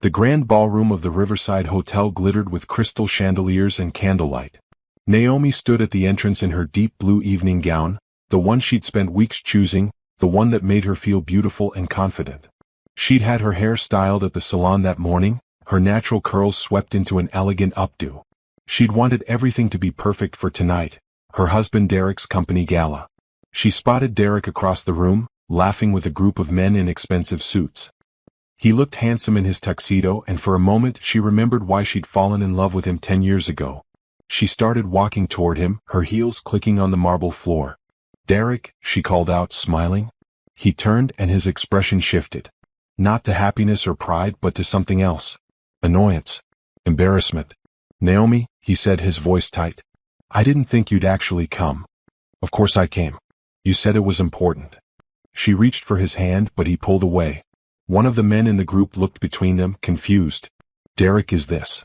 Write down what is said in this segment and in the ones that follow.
The grand ballroom of the Riverside Hotel glittered with crystal chandeliers and candlelight. Naomi stood at the entrance in her deep blue evening gown, the one she'd spent weeks choosing, the one that made her feel beautiful and confident. She'd had her hair styled at the salon that morning, her natural curls swept into an elegant updo. She'd wanted everything to be perfect for tonight, her husband Derek's company gala. She spotted Derek across the room, laughing with a group of men in expensive suits. He looked handsome in his tuxedo, and for a moment she remembered why she'd fallen in love with him 10 years ago. She started walking toward him, her heels clicking on the marble floor. "Derek," she called out, smiling. He turned and his expression shifted. Not to happiness or pride, but to something else. Annoyance. Embarrassment. "Naomi," he said, his voice tight. "I didn't think you'd actually come." "Of course I came. You said it was important." She reached for his hand, but he pulled away. One of the men in the group looked between them, confused. "Derek, is this?"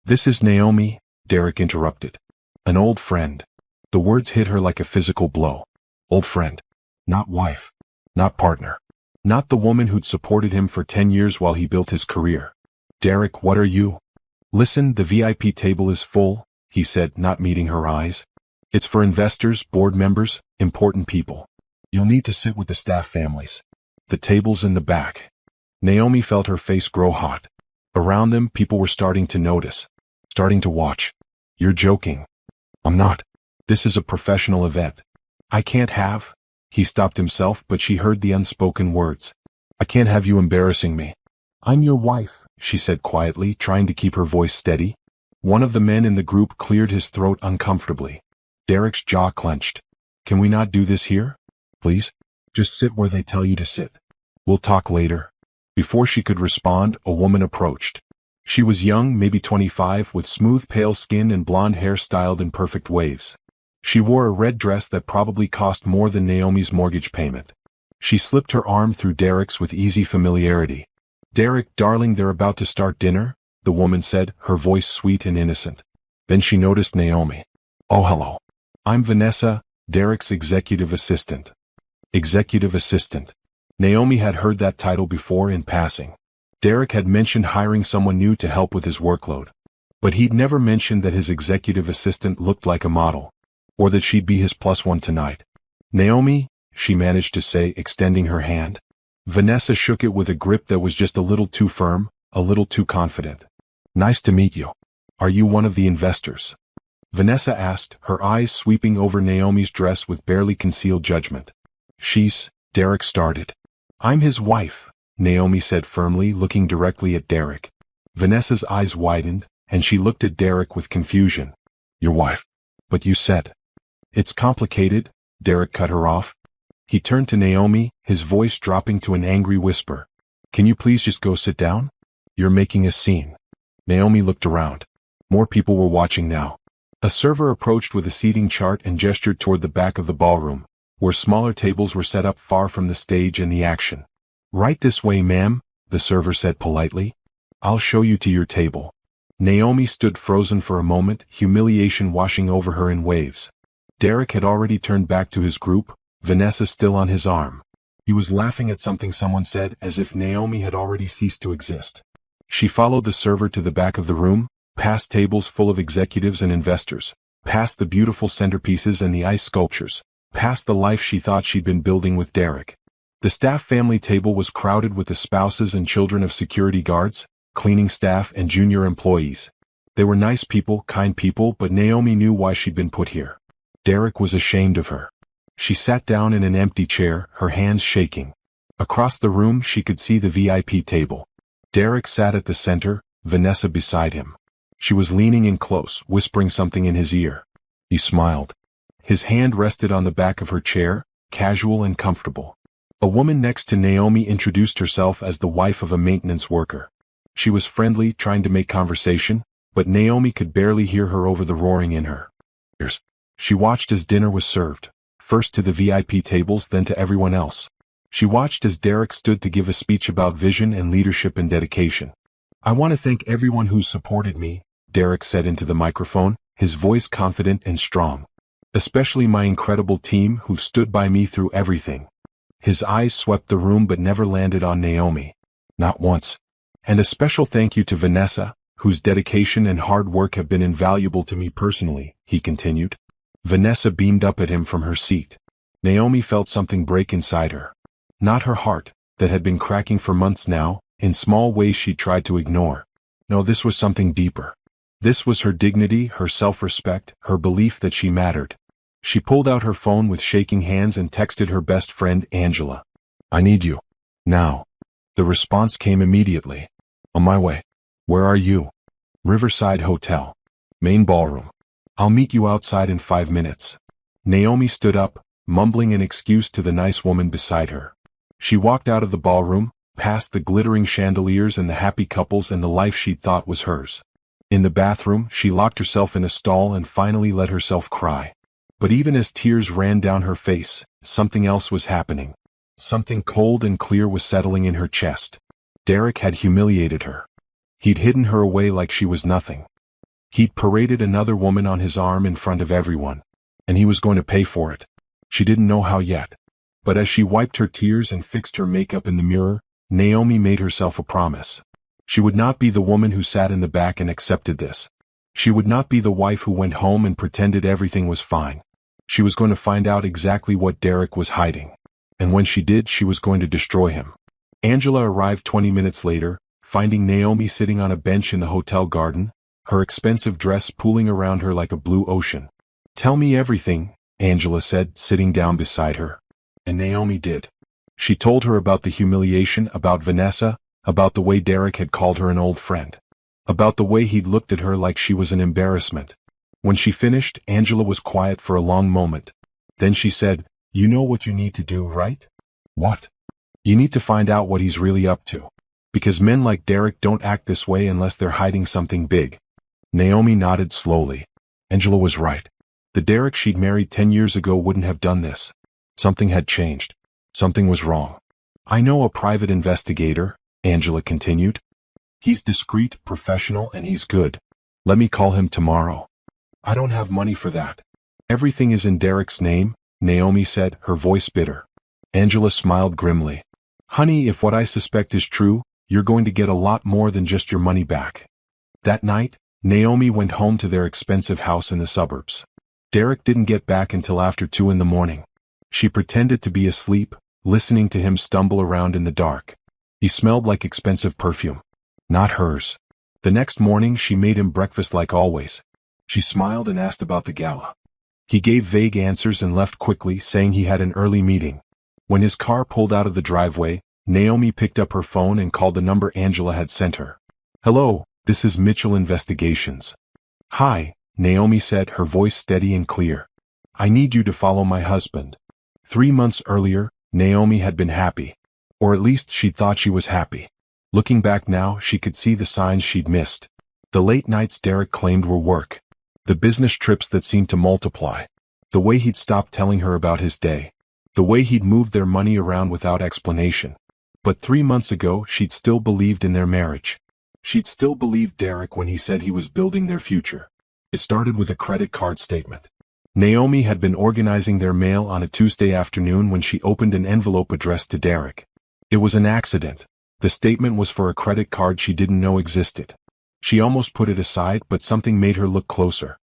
"This is Naomi," Derek interrupted. "An old friend." The words hit her like a physical blow. Old friend. Not wife. Not partner. Not the woman who'd supported him for 10 years while he built his career. "Derek, what are you?" "Listen, the VIP table is full," he said, not meeting her eyes. "It's for investors, board members, important people. You'll need to sit with the staff families. The table's in the back." Naomi felt her face grow hot. Around them, people were starting to notice. Starting to watch. "You're joking." "I'm not. This is a professional event." "I can't have." He stopped himself, but she heard the unspoken words. "I can't have you embarrassing me." "I'm your wife," she said quietly, trying to keep her voice steady. One of the men in the group cleared his throat uncomfortably. Derek's jaw clenched. "Can we not do this here? Please? Just sit where they tell you to sit. We'll talk later." Before she could respond, a woman approached. She was young, maybe 25, with smooth pale skin and blonde hair styled in perfect waves. She wore a red dress that probably cost more than Naomi's mortgage payment. She slipped her arm through Derek's with easy familiarity. "Derek, darling, they're about to start dinner," the woman said, her voice sweet and innocent. Then she noticed Naomi. "Oh, hello. I'm Vanessa, Derek's executive assistant." Executive assistant. Naomi had heard that title before in passing. Derek had mentioned hiring someone new to help with his workload. But he'd never mentioned that his executive assistant looked like a model, or that she'd be his plus one tonight. "Naomi," she managed to say, extending her hand. Vanessa shook it with a grip that was just a little too firm, a little too confident. "Nice to meet you. Are you one of the investors?" Vanessa asked, her eyes sweeping over Naomi's dress with barely concealed judgment. Derek started. "I'm his wife," Naomi said firmly, looking directly at Derek. Vanessa's eyes widened, and she looked at Derek with confusion. "Your wife? But you said..." "It's complicated," Derek cut her off. He turned to Naomi, his voice dropping to an angry whisper. "Can you please just go sit down? You're making a scene." Naomi looked around. More people were watching now. A server approached with a seating chart and gestured toward the back of the ballroom, where smaller tables were set up far from the stage and the action. "Right this way, ma'am," the server said politely. "I'll show you to your table." Naomi stood frozen for a moment, humiliation washing over her in waves. Derek had already turned back to his group, Vanessa still on his arm. He was laughing at something someone said, as if Naomi had already ceased to exist. She followed the server to the back of the room, past tables full of executives and investors, past the beautiful centerpieces and the ice sculptures, past the life she thought she'd been building with Derek. The staff family table was crowded with the spouses and children of security guards, cleaning staff, and junior employees. They were nice people, kind people, but Naomi knew why she'd been put here. Derek was ashamed of her. She sat down in an empty chair, her hands shaking. Across the room she could see the VIP table. Derek sat at the center, Vanessa beside him. She was leaning in close, whispering something in his ear. He smiled. His hand rested on the back of her chair, casual and comfortable. A woman next to Naomi introduced herself as the wife of a maintenance worker. She was friendly, trying to make conversation, but Naomi could barely hear her over the roaring in her ears. She watched as dinner was served, first to the VIP tables, then to everyone else. She watched as Derek stood to give a speech about vision and leadership and dedication. "I want to thank everyone who's supported me," Derek said into the microphone, his voice confident and strong. "Especially my incredible team who've stood by me through everything." His eyes swept the room but never landed on Naomi. Not once. And a special thank you to Vanessa, whose dedication and hard work have been invaluable to me personally, he continued. Vanessa beamed up at him from her seat. Naomi felt something break inside her. Not her heart, that had been cracking for months now, in small ways she tried to ignore. No, this was something deeper. This was her dignity, her self-respect, her belief that she mattered. She pulled out her phone with shaking hands and texted her best friend, Angela. I need you. Now. The response came immediately. On my way. Where are you? Riverside Hotel. Main ballroom. I'll meet you outside in 5 minutes. Naomi stood up, mumbling an excuse to the nice woman beside her. She walked out of the ballroom, past the glittering chandeliers and the happy couples and the life she'd thought was hers. In the bathroom, she locked herself in a stall and finally let herself cry. But even as tears ran down her face, something else was happening. Something cold and clear was settling in her chest. Derek had humiliated her. He'd hidden her away like she was nothing. He'd paraded another woman on his arm in front of everyone. And he was going to pay for it. She didn't know how yet. But as she wiped her tears and fixed her makeup in the mirror, Naomi made herself a promise. She would not be the woman who sat in the back and accepted this. She would not be the wife who went home and pretended everything was fine. She was going to find out exactly what Derek was hiding. And when she did, she was going to destroy him. Angela arrived 20 minutes later, finding Naomi sitting on a bench in the hotel garden, her expensive dress pooling around her like a blue ocean. Tell me everything, Angela said, sitting down beside her. And Naomi did. She told her about the humiliation, about Vanessa, about the way Derek had called her an old friend. About the way he'd looked at her like she was an embarrassment. When she finished, Angela was quiet for a long moment. Then she said, You know what you need to do, right? What? You need to find out what he's really up to. Because men like Derek don't act this way unless they're hiding something big. Naomi nodded slowly. Angela was right. The Derek she'd married 10 years ago wouldn't have done this. Something had changed. Something was wrong. I know a private investigator, Angela continued. He's discreet, professional, and he's good. Let me call him tomorrow. I don't have money for that. Everything is in Derek's name, Naomi said, her voice bitter. Angela smiled grimly. Honey, if what I suspect is true, you're going to get a lot more than just your money back. That night, Naomi went home to their expensive house in the suburbs. Derek didn't get back until after 2 in the morning. She pretended to be asleep, listening to him stumble around in the dark. He smelled like expensive perfume. Not hers. The next morning she made him breakfast like always. She smiled and asked about the gala. He gave vague answers and left quickly, saying he had an early meeting. When his car pulled out of the driveway, Naomi picked up her phone and called the number Angela had sent her. Hello, this is Mitchell Investigations. Hi, Naomi said, her voice steady and clear. I need you to follow my husband. 3 months earlier, Naomi had been happy. Or at least she'd thought she was happy. Looking back now, she could see the signs she'd missed. The late nights Derek claimed were work. The business trips that seemed to multiply. The way he'd stopped telling her about his day. The way he'd moved their money around without explanation. But 3 months ago, she'd still believed in their marriage. She'd still believed Derek when he said he was building their future. It started with a credit card statement. Naomi had been organizing their mail on a Tuesday afternoon when she opened an envelope addressed to Derek. It was an accident. The statement was for a credit card she didn't know existed. She almost put it aside, but something made her look closer.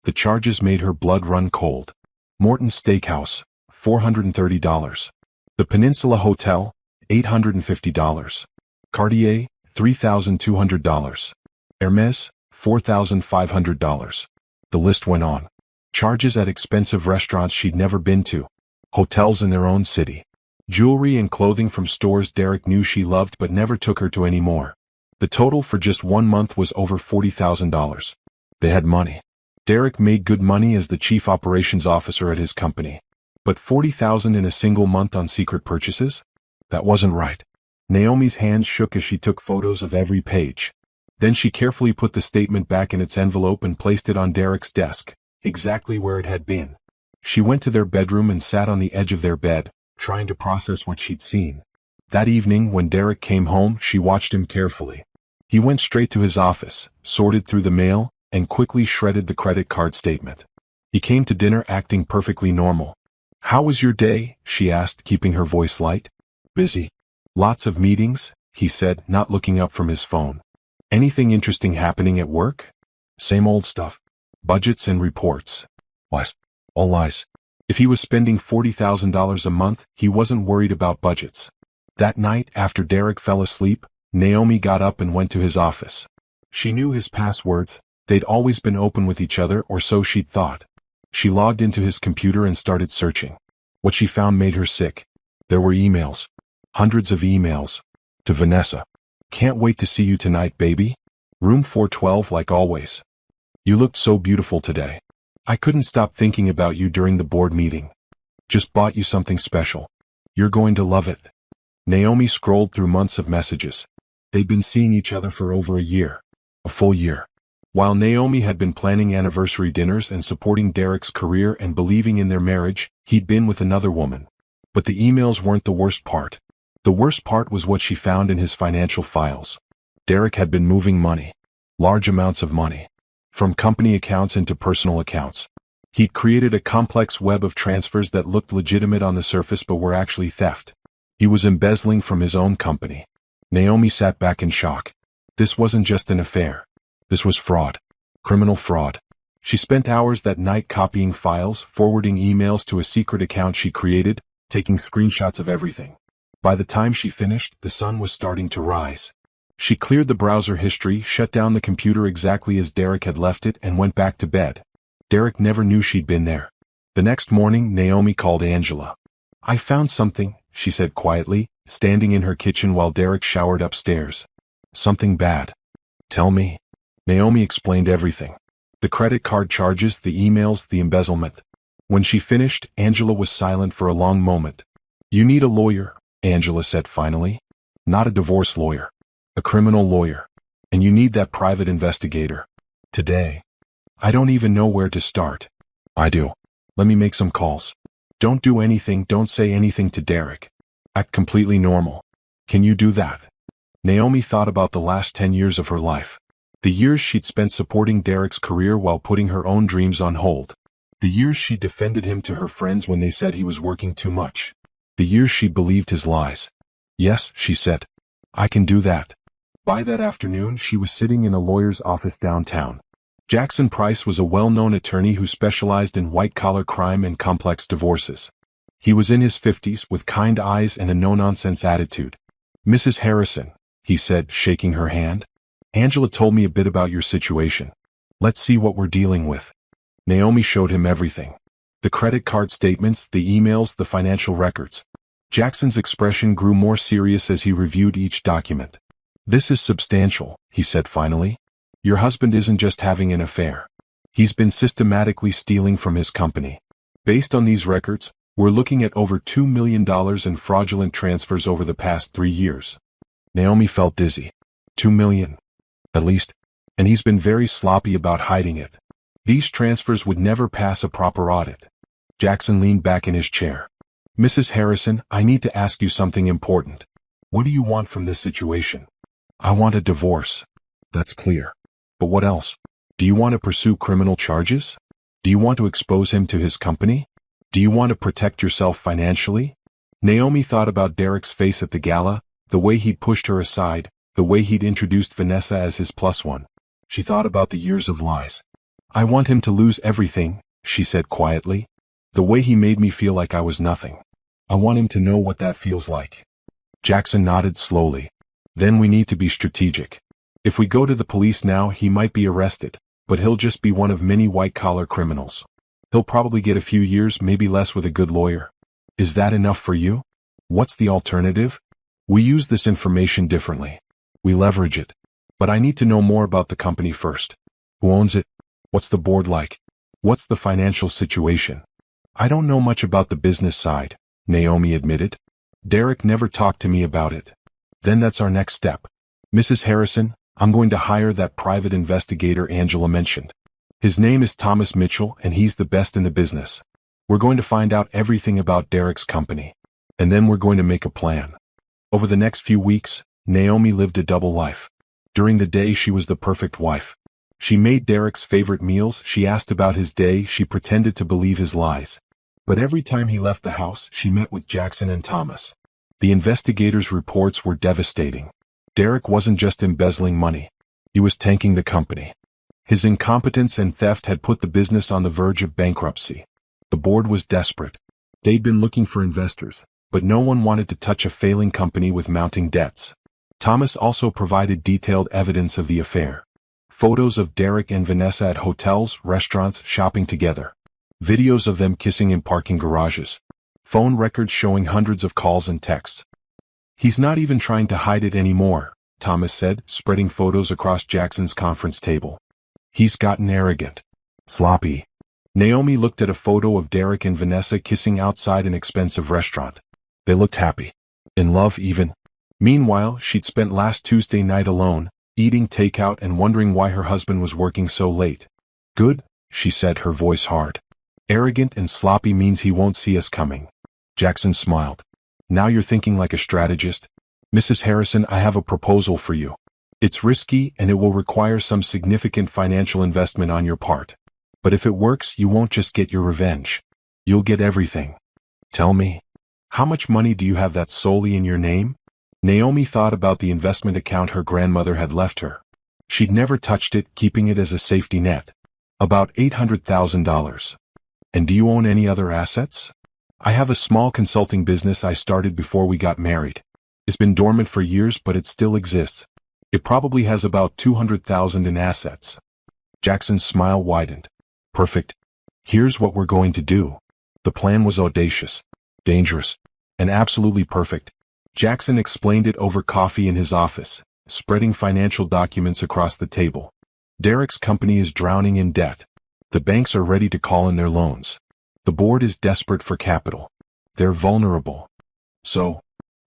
The charges made her blood run cold. Morton's Steakhouse, $430. The Peninsula Hotel, $850. Cartier, $3,200. Hermes, $4,500. The list went on. Charges at expensive restaurants she'd never been to. Hotels in their own city. Jewelry and clothing from stores Derek knew she loved but never took her to anymore. The total for just 1 month was over $40,000. They had money. Derek made good money as the chief operations officer at his company. But $40,000 in a single month on secret purchases? That wasn't right. Naomi's hands shook as she took photos of every page. Then she carefully put the statement back in its envelope and placed it on Derek's desk, exactly where it had been. She went to their bedroom and sat on the edge of their bed, trying to process what she'd seen. That evening, when Derek came home, she watched him carefully. He went straight to his office, sorted through the mail, and quickly shredded the credit card statement. He came to dinner acting perfectly normal. How was your day? She asked, keeping her voice light. Busy. Lots of meetings, he said, not looking up from his phone. Anything interesting happening at work? Same old stuff. Budgets and reports. Lies. All lies. If he was spending $40,000 a month, he wasn't worried about budgets. That night, after Derek fell asleep, Naomi got up and went to his office. She knew his passwords. They'd always been open with each other, or so she'd thought. She logged into his computer and started searching. What she found made her sick. There were emails. Hundreds of emails. To Vanessa. Can't wait to see you tonight, baby. Room 412 like always. You looked so beautiful today. I couldn't stop thinking about you during the board meeting. Just bought you something special. You're going to love it. Naomi scrolled through months of messages. They'd been seeing each other for over a year. A full year. While Naomi had been planning anniversary dinners and supporting Derek's career and believing in their marriage, he'd been with another woman. But the emails weren't the worst part. The worst part was what she found in his financial files. Derek had been moving money. Large amounts of money. From company accounts into personal accounts. He'd created a complex web of transfers that looked legitimate on the surface but were actually theft. He was embezzling from his own company. Naomi sat back in shock. This wasn't just an affair. This was fraud. Criminal fraud. She spent hours that night copying files, forwarding emails to a secret account she created, taking screenshots of everything. By the time she finished, the sun was starting to rise. She cleared the browser history, shut down the computer exactly as Derek had left it, and went back to bed. Derek never knew she'd been there. The next morning, Naomi called Angela. I found something, she said quietly, standing in her kitchen while Derek showered upstairs. Something bad. Tell me. Naomi explained everything. The credit card charges, the emails, the embezzlement. When she finished, Angela was silent for a long moment. You need a lawyer, Angela said finally. Not a divorce lawyer. A criminal lawyer. And you need that private investigator. Today. I don't even know where to start. I do. Let me make some calls. Don't do anything, don't say anything to Derek. Act completely normal. Can you do that? Naomi thought about the last 10 years of her life. The years she'd spent supporting Derek's career while putting her own dreams on hold. The years she defended him to her friends when they said he was working too much. The years she believed his lies. Yes, she said. I can do that. By that afternoon, she was sitting in a lawyer's office downtown. Jackson Price was a well-known attorney who specialized in white-collar crime and complex divorces. He was in his 50s with kind eyes and a no-nonsense attitude. Mrs. Harrison, he said, shaking her hand. Angela told me a bit about your situation. Let's see what we're dealing with. Naomi showed him everything. The credit card statements, the emails, the financial records. Jackson's expression grew more serious as he reviewed each document. This is substantial, he said finally. Your husband isn't just having an affair. He's been systematically stealing from his company. Based on these records, we're looking at over $2 million in fraudulent transfers over the past 3 years. Naomi felt dizzy. $2 million. At least. And he's been very sloppy about hiding it. These transfers would never pass a proper audit. Jackson leaned back in his chair. Mrs. Harrison, I need to ask you something important. What do you want from this situation? I want a divorce. That's clear. But what else? Do you want to pursue criminal charges? Do you want to expose him to his company? Do you want to protect yourself financially? Naomi thought about Derek's face at the gala, the way he'd pushed her aside, the way he'd introduced Vanessa as his plus one. She thought about the years of lies. I want him to lose everything, she said quietly. The way he made me feel like I was nothing. I want him to know what that feels like. Jackson nodded slowly. Then we need to be strategic. If we go to the police now, he might be arrested, but he'll just be one of many white-collar criminals. He'll probably get a few years, maybe less with a good lawyer. Is that enough for you? What's the alternative? We use this information differently. We leverage it. But I need to know more about the company first. Who owns it? What's the board like? What's the financial situation? I don't know much about the business side, Naomi admitted. Derek never talked to me about it. Then that's our next step. Mrs. Harrison, I'm going to hire that private investigator Angela mentioned. His name is Thomas Mitchell and he's the best in the business. We're going to find out everything about Derek's company. And then we're going to make a plan. Over the next few weeks, Naomi lived a double life. During the day she was the perfect wife. She made Derek's favorite meals, she asked about his day, she pretended to believe his lies. But every time he left the house, she met with Jackson and Thomas. The investigators' reports were devastating. Derek wasn't just embezzling money. He was tanking the company. His incompetence and theft had put the business on the verge of bankruptcy. The board was desperate. They'd been looking for investors, but no one wanted to touch a failing company with mounting debts. Thomas also provided detailed evidence of the affair. Photos of Derek and Vanessa at hotels, restaurants, shopping together. Videos of them kissing in parking garages. Phone records showing hundreds of calls and texts. "He's not even trying to hide it anymore," Thomas said, spreading photos across Jackson's conference table. "He's gotten arrogant. Sloppy." Naomi looked at a photo of Derek and Vanessa kissing outside an expensive restaurant. They looked happy. In love even. Meanwhile, she'd spent last Tuesday night alone, eating takeout and wondering why her husband was working so late. "Good," she said, her voice hard. "Arrogant and sloppy means he won't see us coming." Jackson smiled. "Now you're thinking like a strategist. Mrs. Harrison, I have a proposal for you. It's risky and it will require some significant financial investment on your part. But if it works, you won't just get your revenge. You'll get everything." "Tell me, how much money do you have that's solely in your name?" Naomi thought about the investment account her grandmother had left her. She'd never touched it, keeping it as a safety net. "About $800,000. "And do you own any other assets?" "I have a small consulting business I started before we got married. It's been dormant for years, but it still exists. It probably has about $200,000 in assets." Jackson's smile widened. "Perfect. Here's what we're going to do." The plan was audacious, dangerous, and absolutely perfect. Jackson explained it over coffee in his office, spreading financial documents across the table. "Derek's company is drowning in debt. The banks are ready to call in their loans. The board is desperate for capital. They're vulnerable. So,"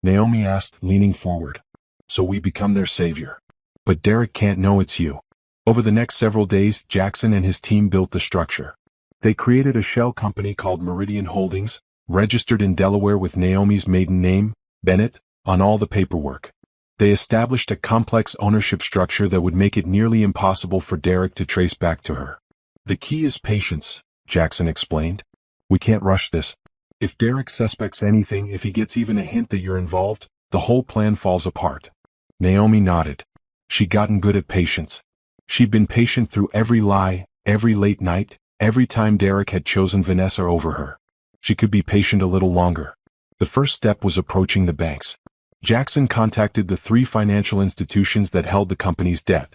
Naomi asked, leaning forward, "so we become their savior. But Derek can't know it's you." Over the next several days, Jackson and his team built the structure. They created a shell company called Meridian Holdings, registered in Delaware with Naomi's maiden name, Bennett, on all the paperwork. They established a complex ownership structure that would make it nearly impossible for Derek to trace back to her. "The key is patience," Jackson explained. "We can't rush this. If Derek suspects anything, if he gets even a hint that you're involved, the whole plan falls apart." Naomi nodded. She'd gotten good at patience. She'd been patient through every lie, every late night, every time Derek had chosen Vanessa over her. She could be patient a little longer. The first step was approaching the banks. Jackson contacted the 3 financial institutions that held the company's debt.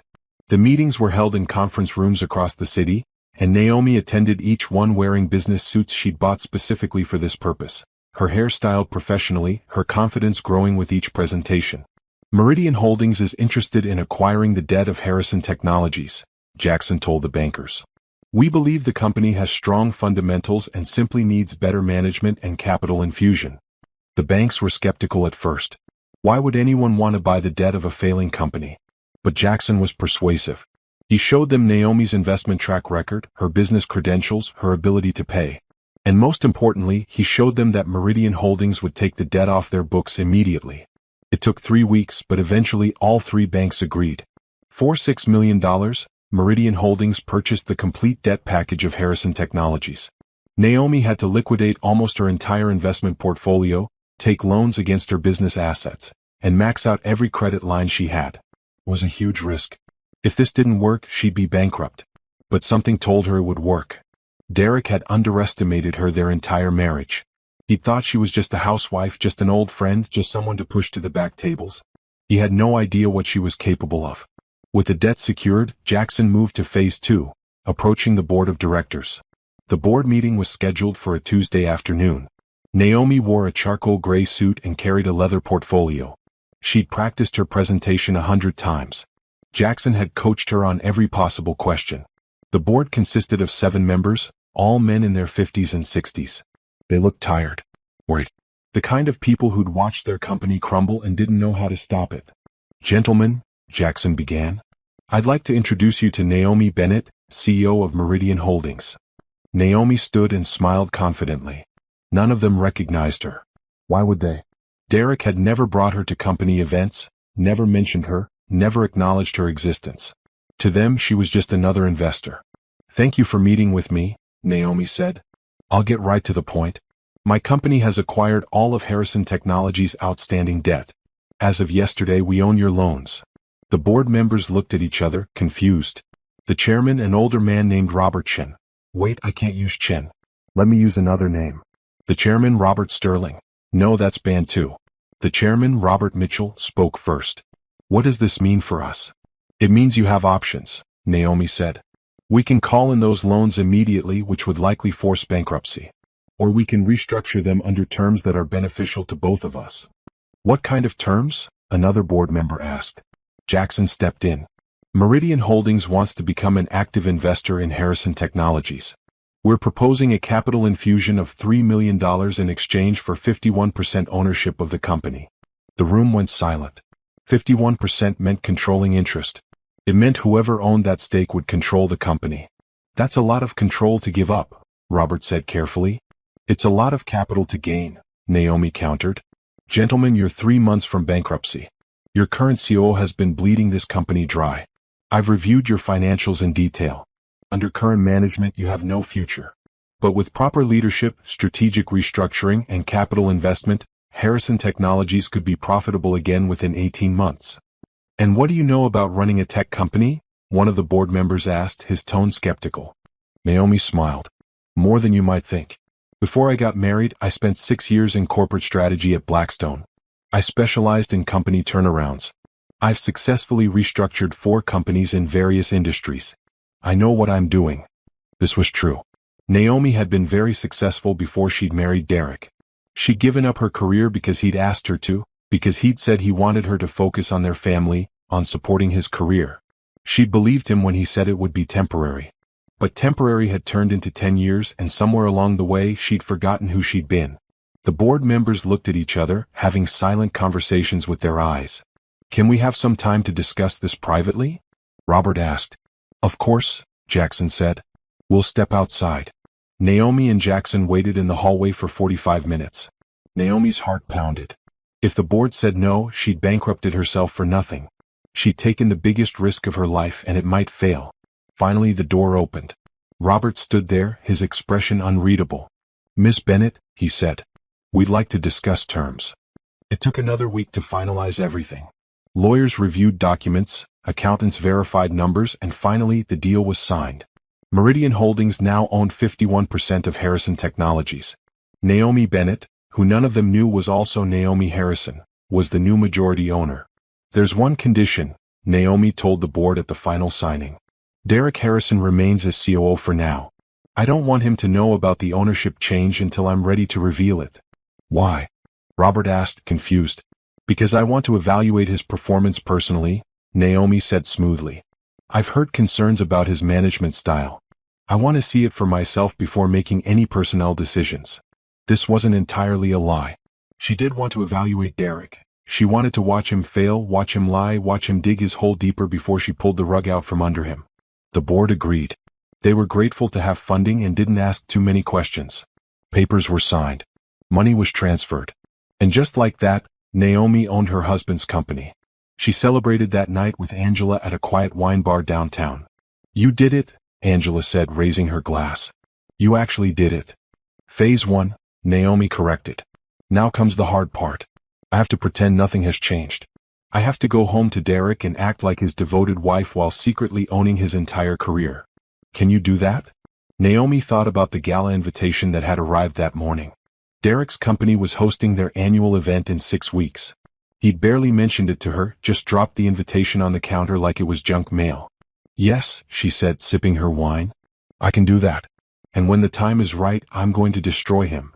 The meetings were held in conference rooms across the city, and Naomi attended each one wearing business suits she'd bought specifically for this purpose. Her hair styled professionally, her confidence growing with each presentation. "Meridian Holdings is interested in acquiring the debt of Harrison Technologies," Jackson told the bankers. "We believe the company has strong fundamentals and simply needs better management and capital infusion." The banks were skeptical at first. Why would anyone want to buy the debt of a failing company? But Jackson was persuasive. He showed them Naomi's investment track record, her business credentials, her ability to pay. And most importantly, he showed them that Meridian Holdings would take the debt off their books immediately. It took 3 weeks, but eventually all 3 banks agreed. For $6 million, Meridian Holdings purchased the complete debt package of Harrison Technologies. Naomi had to liquidate almost her entire investment portfolio, take loans against her business assets, and max out every credit line she had. It was a huge risk. If this didn't work, she'd be bankrupt. But something told her it would work. Derek had underestimated her their entire marriage. He thought she was just a housewife, just an old friend, just someone to push to the back tables. He had no idea what she was capable of. With the debt secured, Jackson moved to phase 2, approaching the board of directors. The board meeting was scheduled for a Tuesday afternoon. Naomi wore a charcoal gray suit and carried a leather portfolio. She'd practiced her presentation 100 times. Jackson had coached her on every possible question. The board consisted of 7 members, all men in their 50s and 60s. They looked tired, worried. The kind of people who'd watched their company crumble and didn't know how to stop it. "Gentlemen," Jackson began, "I'd like to introduce you to Naomi Bennett, CEO of Meridian Holdings." Naomi stood and smiled confidently. None of them recognized her. Why would they? Derek had never brought her to company events, never mentioned her, never acknowledged her existence. To them, she was just another investor. "Thank you for meeting with me," Naomi said. "I'll get right to the point. My company has acquired all of Harrison Technologies' outstanding debt. As of yesterday, we own your loans. The board members looked at each other, confused. The chairman, an older man named Robert Chin. Wait, I can't use Chin. Let me use another name. The chairman, Robert Sterling. No, that's banned too. The chairman, Robert Mitchell, spoke first. What does this mean for us? It means you have options, Naomi said. We can call in those loans immediately, which would likely force bankruptcy. Or we can restructure them under terms that are beneficial to both of us. What kind of terms? Another board member asked. Jackson stepped in. Meridian Holdings wants to become an active investor in Harrison Technologies. We're proposing a capital infusion of $3 million in exchange for 51% ownership of the company. The room went silent. 51% meant controlling interest. It meant whoever owned that stake would control the company. That's a lot of control to give up, Robert said carefully. It's a lot of capital to gain, Naomi countered. Gentlemen, you're 3 months from bankruptcy. Your current CEO has been bleeding this company dry. I've reviewed your financials in detail. Under current management, you have no future. But with proper leadership, strategic restructuring, and capital investment, Harrison Technologies could be profitable again within 18 months. And what do you know about running a tech company? One of the board members asked, his tone skeptical. Naomi smiled. More than you might think. Before I got married, I spent 6 years in corporate strategy at Blackstone. I specialized in company turnarounds. I've successfully restructured 4 companies in various industries. I know what I'm doing. This was true. Naomi had been very successful before she'd married Derek. She'd given up her career because he'd asked her to, because he'd said he wanted her to focus on their family, on supporting his career. She'd believed him when he said it would be temporary. But temporary had turned into 10 years, and somewhere along the way she'd forgotten who she'd been. The board members looked at each other, having silent conversations with their eyes. Can we have some time to discuss this privately? Robert asked. Of course, Jackson said. We'll step outside. Naomi and Jackson waited in the hallway for 45 minutes. Naomi's heart pounded. If the board said no, she'd bankrupted herself for nothing. She'd taken the biggest risk of her life and it might fail. Finally the door opened. Robert stood there, his expression unreadable. Miss Bennett, he said. We'd like to discuss terms. It took another week to finalize everything. Lawyers reviewed documents, accountants verified numbers, and finally the deal was signed. Meridian Holdings now owned 51% of Harrison Technologies. Naomi Bennett, who none of them knew was also Naomi Harrison, was the new majority owner. There's one condition, Naomi told the board at the final signing. Derek Harrison remains as COO for now. I don't want him to know about the ownership change until I'm ready to reveal it. Why? Robert asked, confused. Because I want to evaluate his performance personally, Naomi said smoothly. I've heard concerns about his management style. I want to see it for myself before making any personnel decisions. This wasn't entirely a lie. She did want to evaluate Derek. She wanted to watch him fail, watch him lie, watch him dig his hole deeper before she pulled the rug out from under him. The board agreed. They were grateful to have funding and didn't ask too many questions. Papers were signed. Money was transferred. And just like that, Naomi owned her husband's company. She celebrated that night with Angela at a quiet wine bar downtown. You did it, Angela said, raising her glass. You actually did it. Phase 1, Naomi corrected. Now comes the hard part. I have to pretend nothing has changed. I have to go home to Derek and act like his devoted wife while secretly owning his entire career. Can you do that? Naomi thought about the gala invitation that had arrived that morning. Derek's company was hosting their annual event in 6 weeks. He'd barely mentioned it to her, just dropped the invitation on the counter like it was junk mail. Yes, she said, sipping her wine. I can do that. And when the time is right, I'm going to destroy him.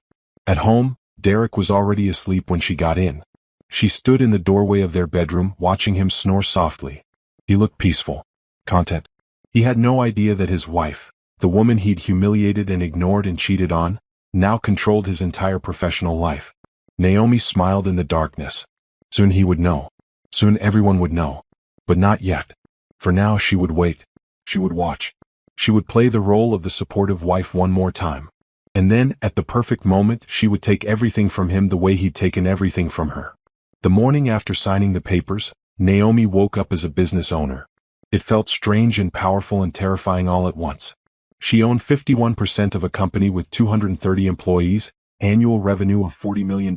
At home, Derek was already asleep when she got in. She stood in the doorway of their bedroom, watching him snore softly. He looked peaceful. Content. He had no idea that his wife, the woman he'd humiliated and ignored and cheated on, now controlled his entire professional life. Naomi smiled in the darkness. Soon he would know. Soon everyone would know. But not yet. For now she would wait. She would watch. She would play the role of the supportive wife one more time. And then, at the perfect moment, she would take everything from him the way he'd taken everything from her. The morning after signing the papers, Naomi woke up as a business owner. It felt strange and powerful and terrifying all at once. She owned 51% of a company with 230 employees, annual revenue of $40 million,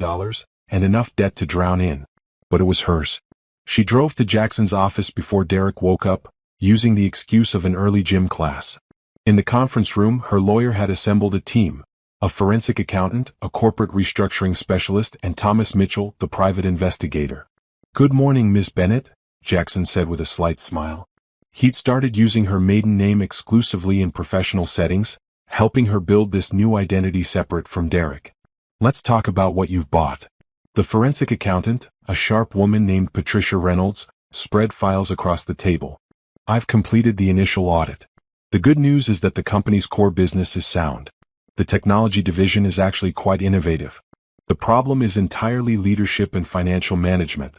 and enough debt to drown in. but it was hers. She drove to Jackson's office before Derek woke up, using the excuse of an early gym class. In the conference room, her lawyer had assembled a team: a forensic accountant, a corporate restructuring specialist, and Thomas Mitchell, the private investigator. "Good morning, Ms. Bennett," Jackson said with a slight smile. He'd started using her maiden name exclusively in professional settings, helping her build this new identity separate from Derek. "Let's talk about what you've bought." The forensic accountant, a sharp woman named Patricia Reynolds, spread files across the table. "I've completed the initial audit. The good news is that the company's core business is sound. The technology division is actually quite innovative. The problem is entirely leadership and financial management."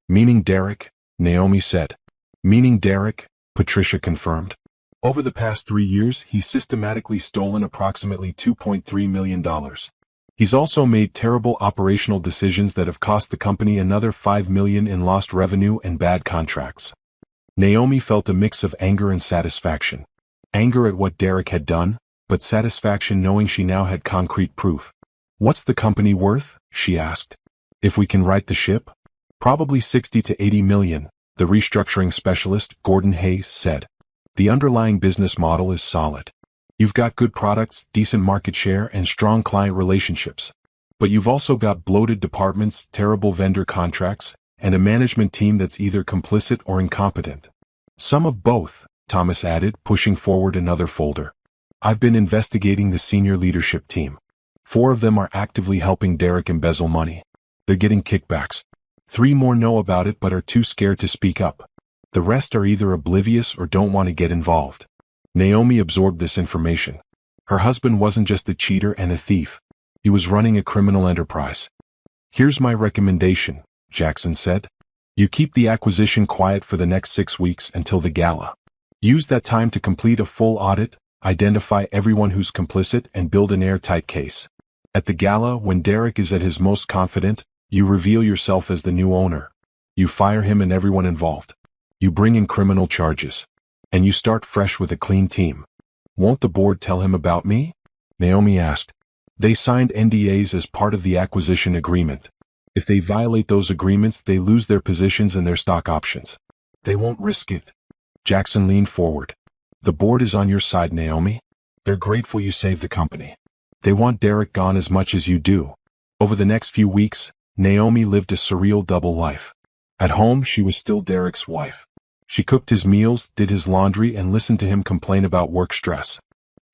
"Meaning Derek?" Naomi said. "Meaning Derek," Patricia confirmed. "Over the past 3 years, he's systematically stolen approximately $2.3 million. He's also made terrible operational decisions that have cost the company another $5 million in lost revenue and bad contracts." Naomi felt a mix of anger and satisfaction. Anger at what Derek had done, but satisfaction knowing she now had concrete proof. "What's the company worth?" she asked. "If we can right the ship?" "Probably 60 to 80 million, the restructuring specialist, Gordon Hayes, said. "The underlying business model is solid. You've got good products, decent market share, and strong client relationships. But you've also got bloated departments, terrible vendor contracts, and a management team that's either complicit or incompetent." "Some of both," Thomas added, pushing forward another folder. "I've been investigating the senior leadership team. 4 of them are actively helping Derek embezzle money. They're getting kickbacks. 3 more know about it but are too scared to speak up. The rest are either oblivious or don't want to get involved." Naomi absorbed this information. Her husband wasn't just a cheater and a thief. He was running a criminal enterprise. "Here's my recommendation," Jackson said. "You keep the acquisition quiet for the next 6 weeks until the gala. Use that time to complete a full audit, identify everyone who's complicit, and build an airtight case. At the gala, when Derek is at his most confident, you reveal yourself as the new owner. You fire him and everyone involved. You bring in criminal charges. And you start fresh with a clean team." "Won't the board tell him about me?" Naomi asked. "They signed NDAs as part of the acquisition agreement. If they violate those agreements, they lose their positions and their stock options. They won't risk it." Jackson leaned forward. "The board is on your side, Naomi. They're grateful you saved the company. They want Derek gone as much as you do." Over the next few weeks, Naomi lived a surreal double life. At home, she was still Derek's wife. She cooked his meals, did his laundry, and listened to him complain about work stress.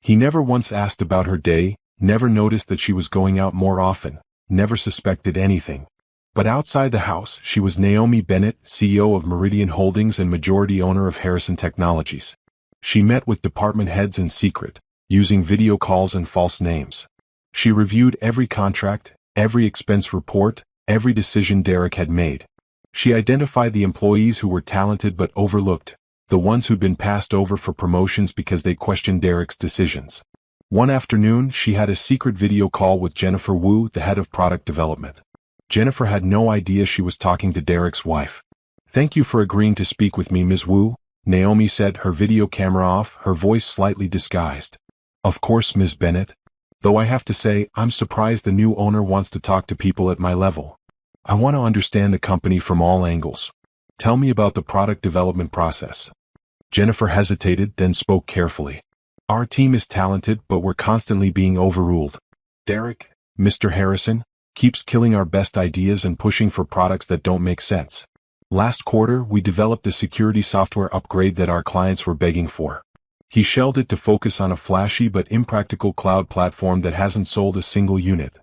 He never once asked about her day, never noticed that she was going out more often, never suspected anything. But outside the house, she was Naomi Bennett, CEO of Meridian Holdings and majority owner of Harrison Technologies. She met with department heads in secret, using video calls and false names. She reviewed every contract, every expense report, every decision Derek had made. She identified the employees who were talented but overlooked, the ones who'd been passed over for promotions because they questioned Derek's decisions. One afternoon, she had a secret video call with Jennifer Wu, the head of product development. Jennifer had no idea she was talking to Derek's wife. "Thank you for agreeing to speak with me, Ms. Wu," Naomi said, her video camera off, her voice slightly disguised. "Of course, Ms. Bennett. Though I have to say, I'm surprised the new owner wants to talk to people at my level. I want to understand the company from all angles. Tell me about the product development process." Jennifer hesitated, then spoke carefully. "Our team is talented, but we're constantly being overruled. Derek, Mr. Harrison, keeps killing our best ideas and pushing for products that don't make sense. Last quarter, we developed a security software upgrade that our clients were begging for. He shelved it to focus on a flashy but impractical cloud platform that hasn't sold a single unit.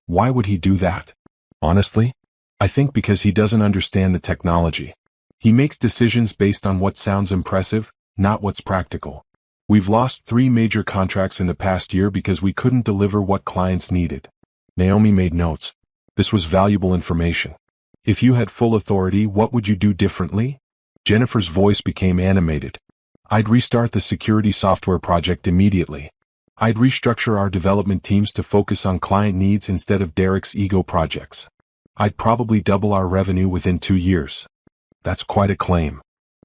Why would he do that? Honestly, I think because he doesn't understand the technology. He makes decisions based on what sounds impressive, not what's practical. We've lost 3 major contracts in the past year because we couldn't deliver what clients needed." Naomi made notes. This was valuable information. "If you had full authority, what would you do differently?" Jennifer's voice became animated. "I'd restart the security software project immediately. I'd restructure our development teams to focus on client needs instead of Derek's ego projects. I'd probably double our revenue within 2 years. That's quite a claim.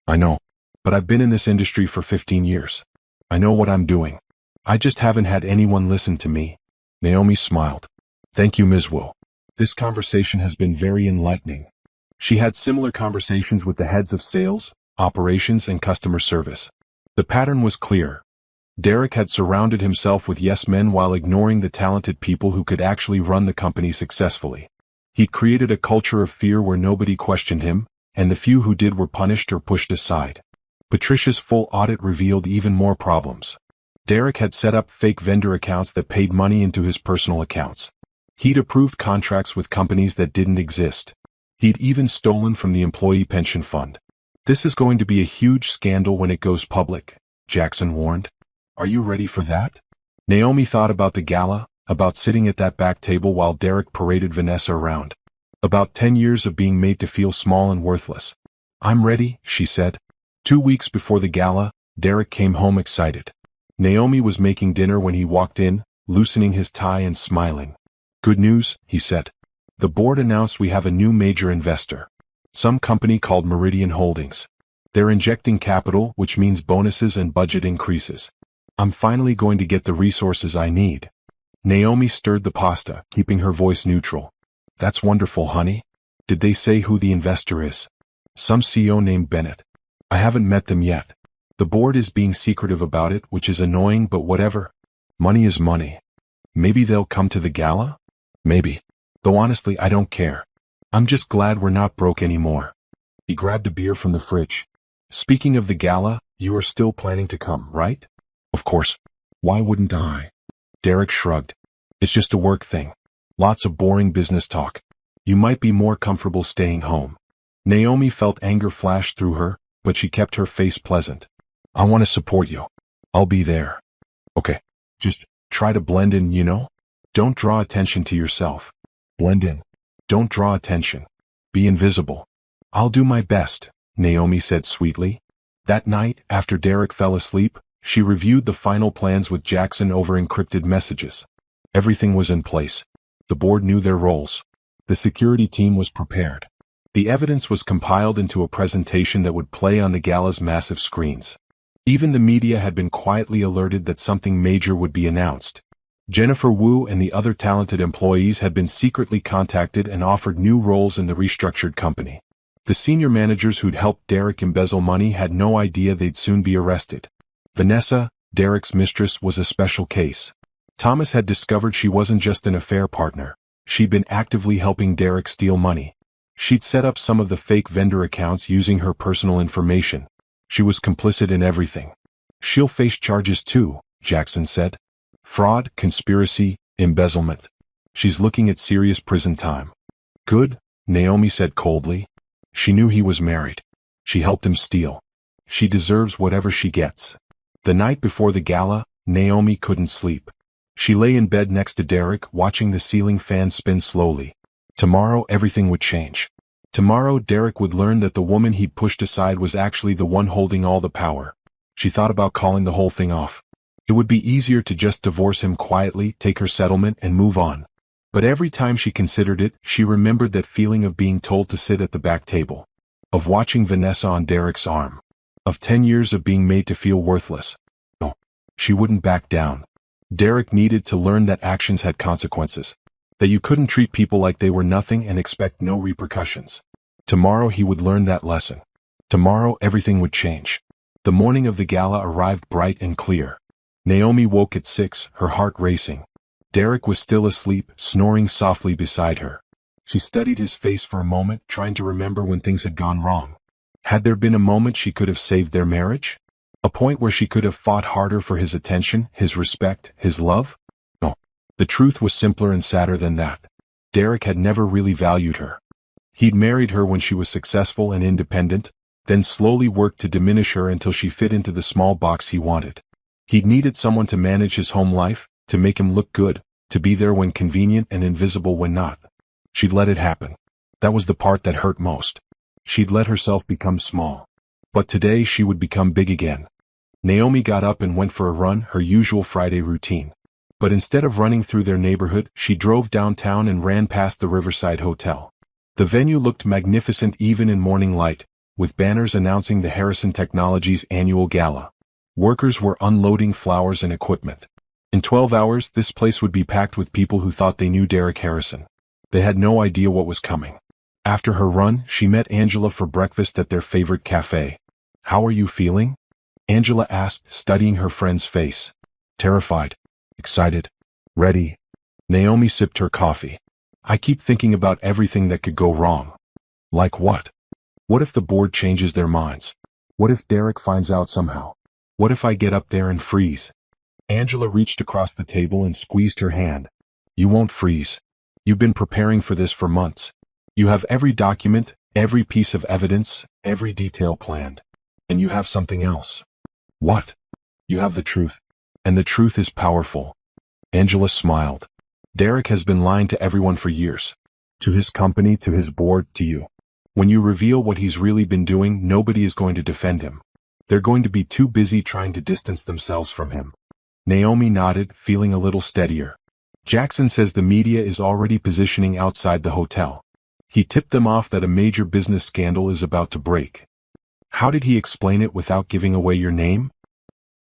I know. But I've been in this industry for 15 years. I know what I'm doing. I just haven't had anyone listen to me." Naomi smiled. "Thank you, Ms. Wu. This conversation has been very enlightening. She had similar conversations with the heads of sales, operations, and customer service. The pattern was clear. Derek had surrounded himself with yes men while ignoring the talented people who could actually run the company successfully. He'd created a culture of fear where nobody questioned him, and the few who did were punished or pushed aside. Patricia's full audit revealed even more problems. Derek had set up fake vendor accounts that paid money into his personal accounts. He'd approved contracts with companies that didn't exist. He'd even stolen from the employee pension fund. "This is going to be a huge scandal when it goes public," Jackson warned. "Are you ready for that?" Naomi thought about the gala, about sitting at that back table while Derek paraded Vanessa around. About 10 years of being made to feel small and worthless. "I'm ready," she said. 2 weeks before the gala, Derek came home excited. Naomi was making dinner when he walked in, loosening his tie and smiling. "Good news," he said. "The board announced we have a new major investor. Some company called Meridian Holdings. They're injecting capital, which means bonuses and budget increases. I'm finally going to get the resources I need." Naomi stirred the pasta, keeping her voice neutral. "That's wonderful, honey. Did they say who the investor is?" "Some CEO named Bennett. I haven't met them yet. The board is being secretive about it, which is annoying, but whatever. Money is money. Maybe they'll come to the gala? Maybe. Though honestly, I don't care. I'm just glad we're not broke anymore." He grabbed a beer from the fridge. "Speaking of the gala, you are still planning to come, right?" "Of course. Why wouldn't I?" Derek shrugged. "It's just a work thing. Lots of boring business talk. You might be more comfortable staying home." Naomi felt anger flash through her, but she kept her face pleasant. "I want to support you. I'll be there." "Okay. Just try to blend in, you know? Don't draw attention to yourself. Blend in. Don't draw attention. Be invisible." "I'll do my best," Naomi said sweetly. That night, after Derek fell asleep, she reviewed the final plans with Jackson over encrypted messages. Everything was in place. The board knew their roles. The security team was prepared. The evidence was compiled into a presentation that would play on the gala's massive screens. Even the media had been quietly alerted that something major would be announced. Jennifer Wu and the other talented employees had been secretly contacted and offered new roles in the restructured company. The senior managers who'd helped Derek embezzle money had no idea they'd soon be arrested. Vanessa, Derek's mistress, was a special case. Thomas had discovered she wasn't just an affair partner. She'd been actively helping Derek steal money. She'd set up some of the fake vendor accounts using her personal information. She was complicit in everything. "She'll face charges too," Jackson said. "Fraud, conspiracy, embezzlement. She's looking at serious prison time." "Good," Naomi said coldly. She knew he was married. She helped him steal. She deserves whatever she gets. The night before the gala, Naomi couldn't sleep. She lay in bed next to Derek, watching the ceiling fan spin slowly. Tomorrow everything would change. Tomorrow Derek would learn that the woman he'd pushed aside was actually the one holding all the power. She thought about calling the whole thing off. It would be easier to just divorce him quietly, take her settlement, and move on. But every time she considered it, she remembered that feeling of being told to sit at the back table. Of watching Vanessa on Derek's arm. Of 10 years of being made to feel worthless. No. She wouldn't back down. Derek needed to learn that actions had consequences. That you couldn't treat people like they were nothing and expect no repercussions. Tomorrow he would learn that lesson. Tomorrow everything would change. The morning of the gala arrived bright and clear. Naomi woke at 6, her heart racing. Derek was still asleep, snoring softly beside her. She studied his face for a moment, trying to remember when things had gone wrong. Had there been a moment she could have saved their marriage? A point where she could have fought harder for his attention, his respect, his love? No. The truth was simpler and sadder than that. Derek had never really valued her. He'd married her when she was successful and independent, then slowly worked to diminish her until she fit into the small box he wanted. He'd needed someone to manage his home life, to make him look good, to be there when convenient and invisible when not. She'd let it happen. That was the part that hurt most. She'd let herself become small. But today she would become big again. Naomi got up and went for a run, her usual Friday routine. But instead of running through their neighborhood, she drove downtown and ran past the Riverside Hotel. The venue looked magnificent even in morning light, with banners announcing the Harrison Technologies annual gala. Workers were unloading flowers and equipment. In 12 hours, this place would be packed with people who thought they knew Derek Harrison. They had no idea what was coming. After her run, she met Angela for breakfast at their favorite cafe. "How are you feeling?" Angela asked, studying her friend's face. "Terrified. Excited. Ready." Naomi sipped her coffee. "I keep thinking about everything that could go wrong." "Like what?" "What if the board changes their minds? What if Derek finds out somehow? What if I get up there and freeze?" Angela reached across the table and squeezed her hand. "You won't freeze. You've been preparing for this for months. You have every document, every piece of evidence, every detail planned. And you have something else." "What?" "You have the truth. And the truth is powerful." Angela smiled. "Derek has been lying to everyone for years. To his company, to his board, to you. When you reveal what he's really been doing, nobody is going to defend him. They're going to be too busy trying to distance themselves from him." Naomi nodded, feeling a little steadier. "Jackson says the media is already positioning outside the hotel. He tipped them off that a major business scandal is about to break." "How did he explain it without giving away your name?"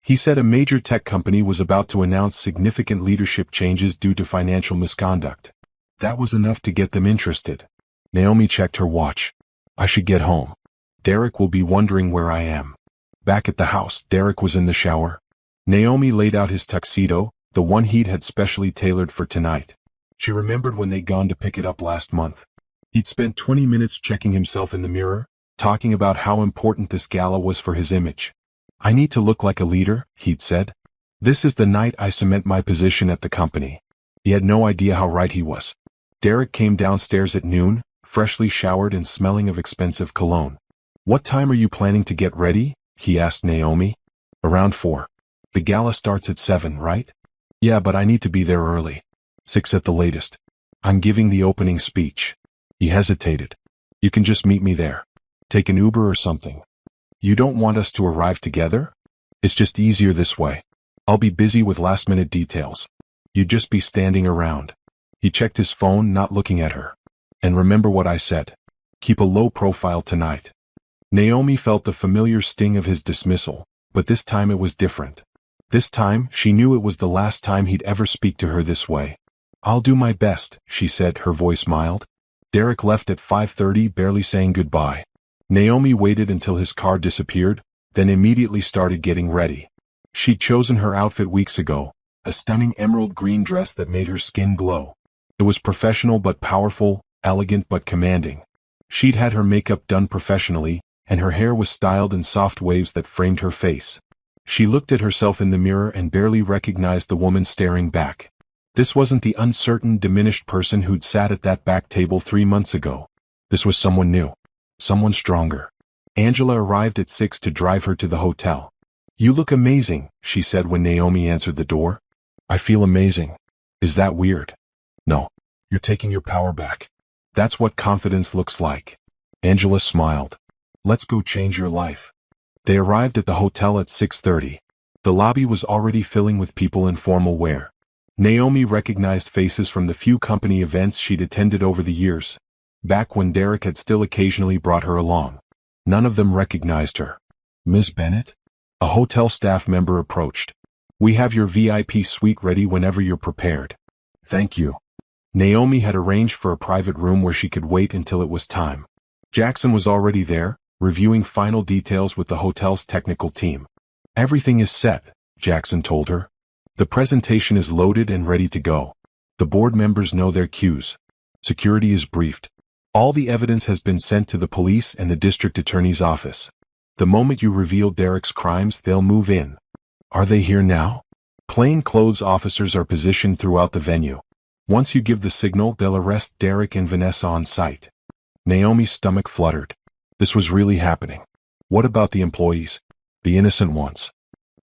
"He said a major tech company was about to announce significant leadership changes due to financial misconduct. That was enough to get them interested." Naomi checked her watch. "I should get home. Derek will be wondering where I am." Back at the house, Derek was in the shower. Naomi laid out his tuxedo, the one he'd had specially tailored for tonight. She remembered when they'd gone to pick it up last month. He'd spent 20 minutes checking himself in the mirror, talking about how important this gala was for his image. "I need to look like a leader," he'd said. "This is the night I cement my position at the company." He had no idea how right he was. Derek came downstairs at noon, freshly showered and smelling of expensive cologne. "What time are you planning to get ready?" he asked Naomi. "Around 4. The gala starts at 7, right?" "Yeah, but I need to be there early. 6 at the latest. I'm giving the opening speech." He hesitated. "You can just meet me there. Take an Uber or something." "You don't want us to arrive together?" "It's just easier this way. I'll be busy with last-minute details. You'd just be standing around." He checked his phone, not looking at her. "And remember what I said. Keep a low profile tonight." Naomi felt the familiar sting of his dismissal, but this time it was different. This time, she knew it was the last time he'd ever speak to her this way. "I'll do my best," she said, her voice mild. Derek left at 5:30, barely saying goodbye. Naomi waited until his car disappeared, then immediately started getting ready. She'd chosen her outfit weeks ago, a stunning emerald green dress that made her skin glow. It was professional but powerful, elegant but commanding. She'd had her makeup done professionally, and her hair was styled in soft waves that framed her face. She looked at herself in the mirror and barely recognized the woman staring back. This wasn't the uncertain, diminished person who'd sat at that back table 3 months ago. This was someone new. Someone stronger. Angela arrived at 6 to drive her to the hotel. "You look amazing," she said when Naomi answered the door. "I feel amazing. Is that weird?" "No. You're taking your power back. That's what confidence looks like." Angela smiled. "Let's go change your life." They arrived at the hotel at 6:30. The lobby was already filling with people in formal wear. Naomi recognized faces from the few company events she'd attended over the years, back when Derek had still occasionally brought her along. None of them recognized her. "Miss Bennett?" A hotel staff member approached. "We have your VIP suite ready whenever you're prepared." "Thank you." Naomi had arranged for a private room where she could wait until it was time. Jackson was already there, reviewing final details with the hotel's technical team. "Everything is set," Jackson told her. "The presentation is loaded and ready to go. The board members know their cues. Security is briefed. All the evidence has been sent to the police and the district attorney's office. The moment you reveal Derek's crimes, they'll move in." "Are they here now?" "Plain-clothes officers are positioned throughout the venue. Once you give the signal, they'll arrest Derek and Vanessa on site." Naomi's stomach fluttered. This was really happening. What about the employees? The innocent ones?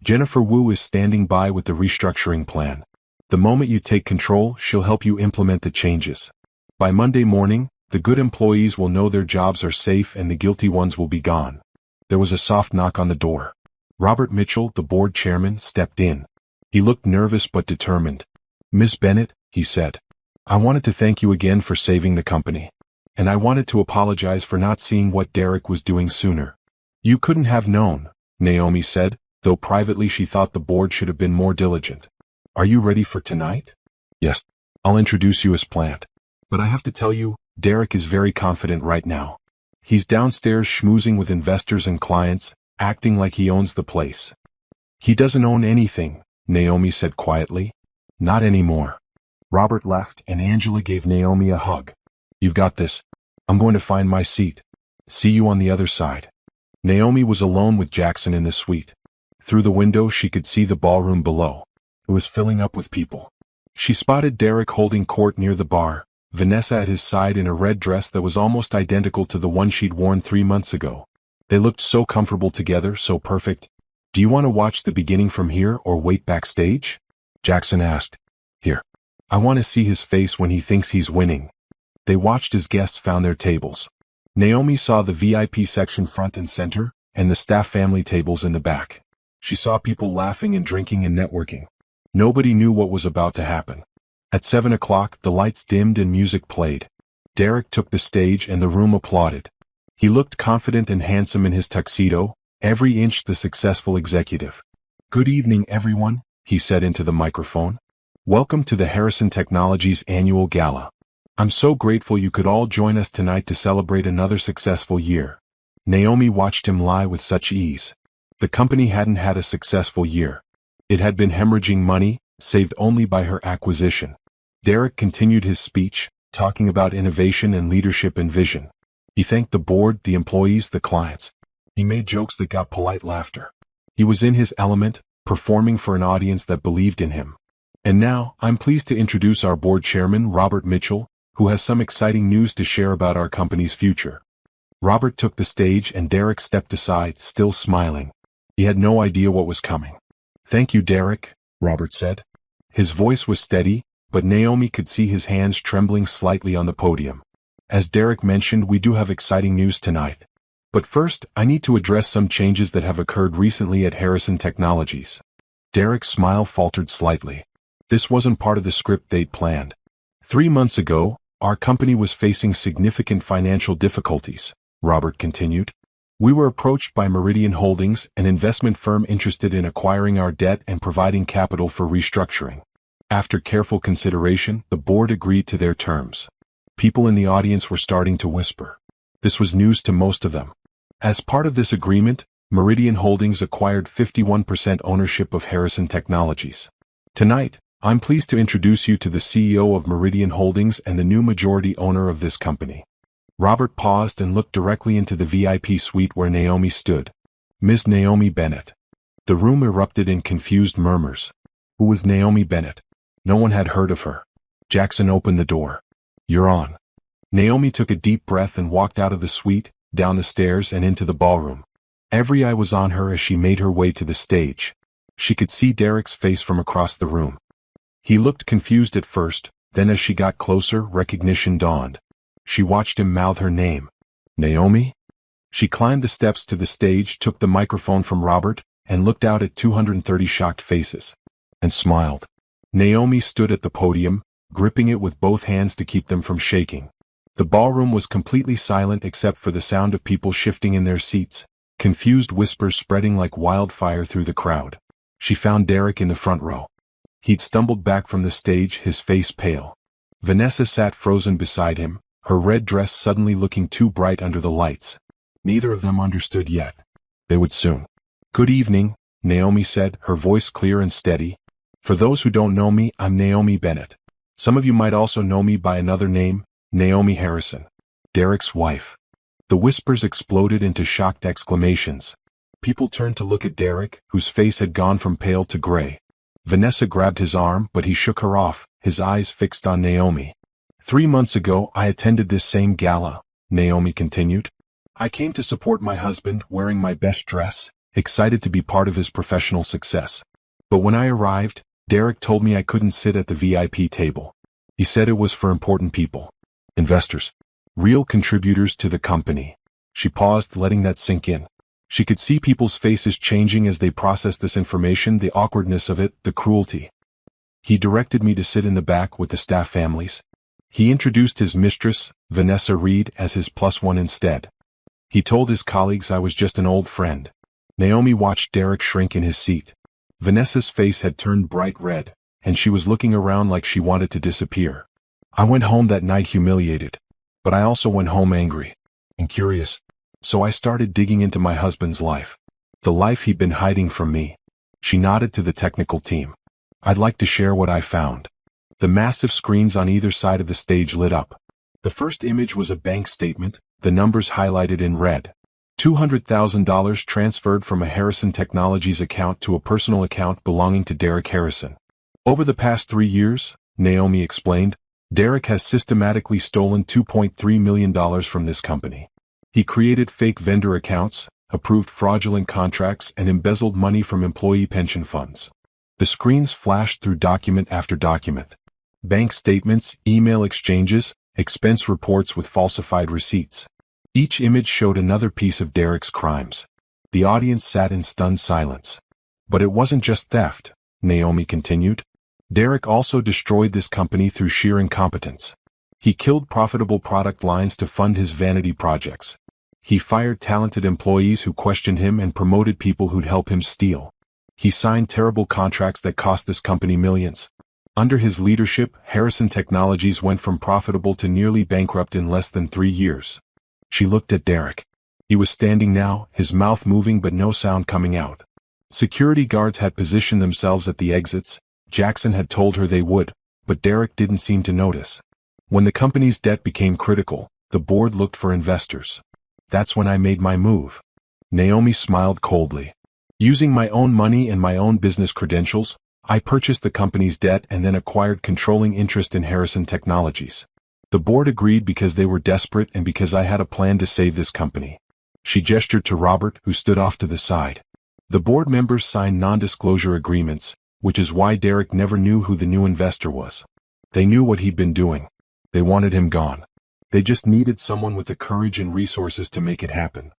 "Jennifer Wu is standing by with the restructuring plan. The moment you take control, she'll help you implement the changes. By Monday morning, the good employees will know their jobs are safe and the guilty ones will be gone." There was a soft knock on the door. Robert Mitchell, the board chairman, stepped in. He looked nervous but determined. "Miss Bennett," he said, "I wanted to thank you again for saving the company. And I wanted to apologize for not seeing what Derek was doing sooner." "You couldn't have known," Naomi said, though privately she thought the board should have been more diligent. "Are you ready for tonight?" "Yes. I'll introduce you as planned. But I have to tell you, Derek is very confident right now. He's downstairs schmoozing with investors and clients, acting like he owns the place. He doesn't own anything, Naomi said quietly. Not anymore. Robert left and Angela gave Naomi a hug. You've got this. I'm going to find my seat. See you on the other side. Naomi was alone with Jackson in the suite. Through the window she could see the ballroom below. It was filling up with people. She spotted Derek holding court near the bar, Vanessa at his side in a red dress that was almost identical to the one she'd worn 3 months ago. They looked so comfortable together, so perfect. Do you want to watch the beginning from here or wait backstage? Jackson asked. Here. I want to see his face when he thinks he's winning. They watched as guests found their tables. Naomi saw the VIP section front and center, and the staff family tables in the back. She saw people laughing and drinking and networking. Nobody knew what was about to happen. At 7 o'clock, the lights dimmed and music played. Derek took the stage and the room applauded. He looked confident and handsome in his tuxedo, every inch the successful executive. Good evening, everyone, he said into the microphone. Welcome to the Harrison Technologies annual gala. I'm so grateful you could all join us tonight to celebrate another successful year. Naomi watched him lie with such ease. The company hadn't had a successful year. It had been hemorrhaging money, saved only by her acquisition. Derek continued his speech, talking about innovation and leadership and vision. He thanked the board, the employees, the clients. He made jokes that got polite laughter. He was in his element, performing for an audience that believed in him. And now, I'm pleased to introduce our board chairman, Robert Mitchell, who has some exciting news to share about our company's future. Robert took the stage and Derek stepped aside, still smiling. He had no idea what was coming. Thank you, Derek, Robert said. His voice was steady, but Naomi could see his hands trembling slightly on the podium. As Derek mentioned, we do have exciting news tonight. But first, I need to address some changes that have occurred recently at Harrison Technologies. Derek's smile faltered slightly. This wasn't part of the script they'd planned. 3 months ago, our company was facing significant financial difficulties, Robert continued. We were approached by Meridian Holdings, an investment firm interested in acquiring our debt and providing capital for restructuring. After careful consideration, the board agreed to their terms. People in the audience were starting to whisper. This was news to most of them. As part of this agreement, Meridian Holdings acquired 51% ownership of Harrison Technologies. Tonight, I'm pleased to introduce you to the CEO of Meridian Holdings and the new majority owner of this company. Robert paused and looked directly into the VIP suite where Naomi stood. Ms. Naomi Bennett. The room erupted in confused murmurs. Who was Naomi Bennett? No one had heard of her. Jackson opened the door. You're on. Naomi took a deep breath and walked out of the suite, down the stairs and into the ballroom. Every eye was on her as she made her way to the stage. She could see Derek's face from across the room. He looked confused at first, then as she got closer, recognition dawned. She watched him mouth her name. Naomi? She climbed the steps to the stage, took the microphone from Robert, and looked out at 230 shocked faces. And smiled. Naomi stood at the podium, gripping it with both hands to keep them from shaking. The ballroom was completely silent except for the sound of people shifting in their seats, confused whispers spreading like wildfire through the crowd. She found Derek in the front row. He'd stumbled back from the stage, his face pale. Vanessa sat frozen beside him, her red dress suddenly looking too bright under the lights. Neither of them understood yet. They would soon. Good evening, Naomi said, her voice clear and steady. For those who don't know me, I'm Naomi Bennett. Some of you might also know me by another name, Naomi Harrison. Derek's wife. The whispers exploded into shocked exclamations. People turned to look at Derek, whose face had gone from pale to gray. Vanessa grabbed his arm, but he shook her off, his eyes fixed on Naomi. 3 months ago, I attended this same gala, Naomi continued. I came to support my husband, wearing my best dress, excited to be part of his professional success. But when I arrived, Derek told me I couldn't sit at the VIP table. He said it was for important people. Investors. Real contributors to the company. She paused, letting that sink in. She could see people's faces changing as they processed this information, the awkwardness of it, the cruelty. He directed me to sit in the back with the staff families. He introduced his mistress, Vanessa Reed, as his +1 instead. He told his colleagues I was just an old friend. Naomi watched Derek shrink in his seat. Vanessa's face had turned bright red, and she was looking around like she wanted to disappear. I went home that night humiliated. But I also went home angry and curious. So I started digging into my husband's life. The life he'd been hiding from me. She nodded to the technical team. I'd like to share what I found. The massive screens on either side of the stage lit up. The first image was a bank statement, the numbers highlighted in red. $200,000 transferred from a Harrison Technologies account to a personal account belonging to Derek Harrison. Over the past 3 years, Naomi explained, Derek has systematically stolen $2.3 million from this company. He created fake vendor accounts, approved fraudulent contracts, and embezzled money from employee pension funds. The screens flashed through document after document. Bank statements, email exchanges, expense reports with falsified receipts. Each image showed another piece of Derek's crimes. The audience sat in stunned silence. But it wasn't just theft, Naomi continued. Derek also destroyed this company through sheer incompetence. He killed profitable product lines to fund his vanity projects. He fired talented employees who questioned him and promoted people who'd help him steal. He signed terrible contracts that cost this company millions. Under his leadership, Harrison Technologies went from profitable to nearly bankrupt in less than 3 years. She looked at Derek. He was standing now, his mouth moving but no sound coming out. Security guards had positioned themselves at the exits. Jackson had told her they would, but Derek didn't seem to notice. When the company's debt became critical, the board looked for investors. That's when I made my move. Naomi smiled coldly. Using my own money and my own business credentials, I purchased the company's debt and then acquired controlling interest in Harrison Technologies. The board agreed because they were desperate and because I had a plan to save this company. She gestured to Robert, who stood off to the side. The board members signed non-disclosure agreements, which is why Derek never knew who the new investor was. They knew what he'd been doing. They wanted him gone. They just needed someone with the courage and resources to make it happen.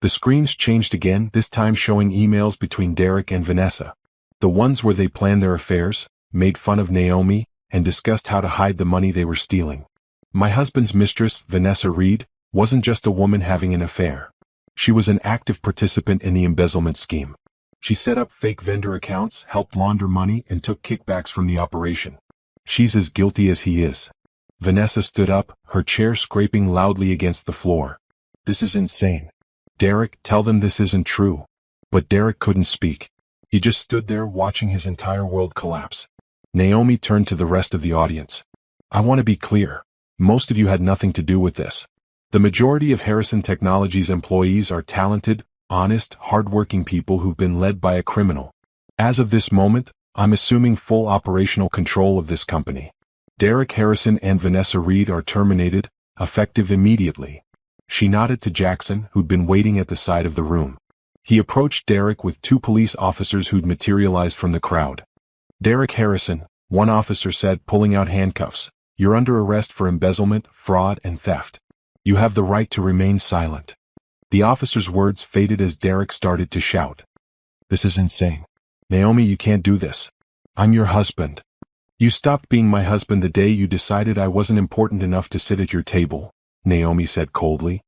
The screens changed again, this time showing emails between Derek and Vanessa. The ones where they planned their affairs, made fun of Naomi, and discussed how to hide the money they were stealing. My husband's mistress, Vanessa Reed, wasn't just a woman having an affair. She was an active participant in the embezzlement scheme. She set up fake vendor accounts, helped launder money, and took kickbacks from the operation. She's as guilty as he is. Vanessa stood up, her chair scraping loudly against the floor. This is insane. Derek, tell them this isn't true. But Derek couldn't speak. He just stood there watching his entire world collapse. Naomi turned to the rest of the audience. I want to be clear. Most of you had nothing to do with this. The majority of Harrison Technologies employees are talented, honest, hardworking people who've been led by a criminal. As of this moment, I'm assuming full operational control of this company. Derek Harrison and Vanessa Reed are terminated, effective immediately. She nodded to Jackson, who'd been waiting at the side of the room. He approached Derek with 2 police officers who'd materialized from the crowd. Derek Harrison, one officer said, pulling out handcuffs. You're under arrest for embezzlement, fraud, and theft. You have the right to remain silent. The officer's words faded as Derek started to shout. This is insane. Naomi, you can't do this. I'm your husband. You stopped being my husband the day you decided I wasn't important enough to sit at your table, Naomi said coldly.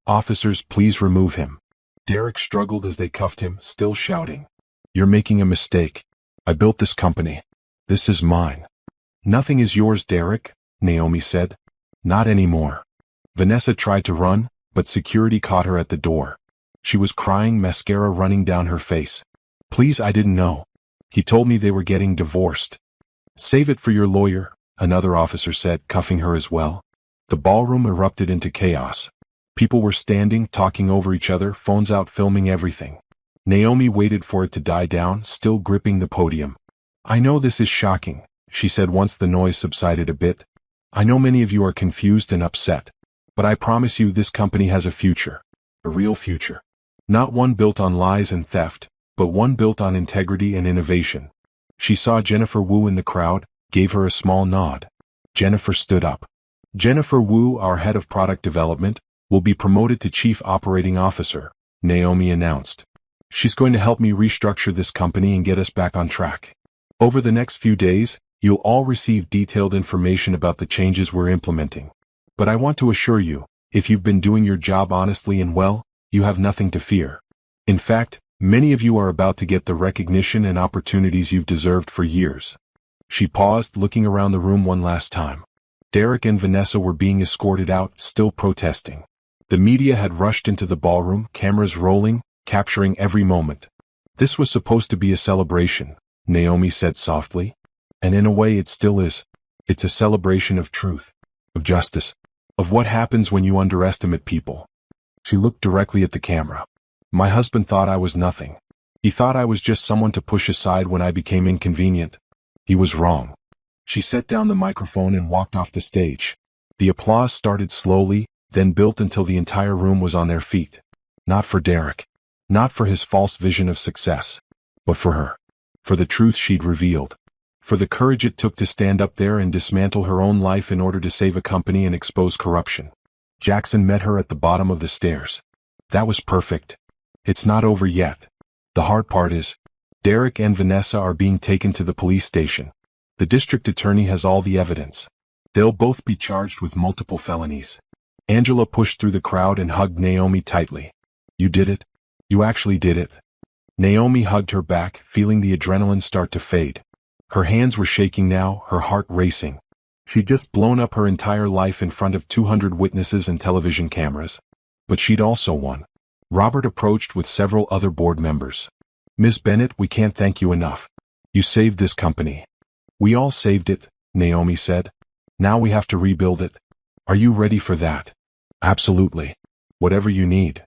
Officers, please remove him. Derek struggled as they cuffed him, still shouting. You're making a mistake. I built this company. This is mine. Nothing is yours, Derek, Naomi said. Not anymore. Vanessa tried to run, but security caught her at the door. She was crying, mascara running down her face. Please, I didn't know. He told me they were getting divorced. Save it for your lawyer, another officer said, cuffing her as well. The ballroom erupted into chaos. People were standing, talking over each other, phones out, filming everything. Naomi waited for it to die down, still gripping the podium. I know this is shocking, she said once the noise subsided a bit. I know many of you are confused and upset. But I promise you this company has a future. A real future. Not one built on lies and theft, but one built on integrity and innovation. She saw Jennifer Wu in the crowd, gave her a small nod. Jennifer stood up. Jennifer Wu, our head of product development, will be promoted to chief operating officer, Naomi announced. She's going to help me restructure this company and get us back on track. Over the next few days, you'll all receive detailed information about the changes we're implementing. But I want to assure you, if you've been doing your job honestly and well, you have nothing to fear. In fact, many of you are about to get the recognition and opportunities you've deserved for years. She paused, looking around the room one last time. Derek and Vanessa were being escorted out, still protesting. The media had rushed into the ballroom, cameras rolling, capturing every moment. This was supposed to be a celebration, Naomi said softly. And in a way it still is. It's a celebration of truth, of justice, of what happens when you underestimate people. She looked directly at the camera. My husband thought I was nothing. He thought I was just someone to push aside when I became inconvenient. He was wrong. She set down the microphone and walked off the stage. The applause started slowly, then built until the entire room was on their feet. Not for Derek. Not for his false vision of success. But for her. For the truth she'd revealed. For the courage it took to stand up there and dismantle her own life in order to save a company and expose corruption. Jackson met her at the bottom of the stairs. That was perfect. It's not over yet. The hard part is, Derek and Vanessa are being taken to the police station. The district attorney has all the evidence. They'll both be charged with multiple felonies. Angela pushed through the crowd and hugged Naomi tightly. You did it. You actually did it. Naomi hugged her back, feeling the adrenaline start to fade. Her hands were shaking now, her heart racing. She'd just blown up her entire life in front of 200 witnesses and television cameras. But she'd also won. Robert approached with several other board members. Ms. Bennett, we can't thank you enough. You saved this company. We all saved it, Naomi said. Now we have to rebuild it. Are you ready for that? Absolutely. Whatever you need.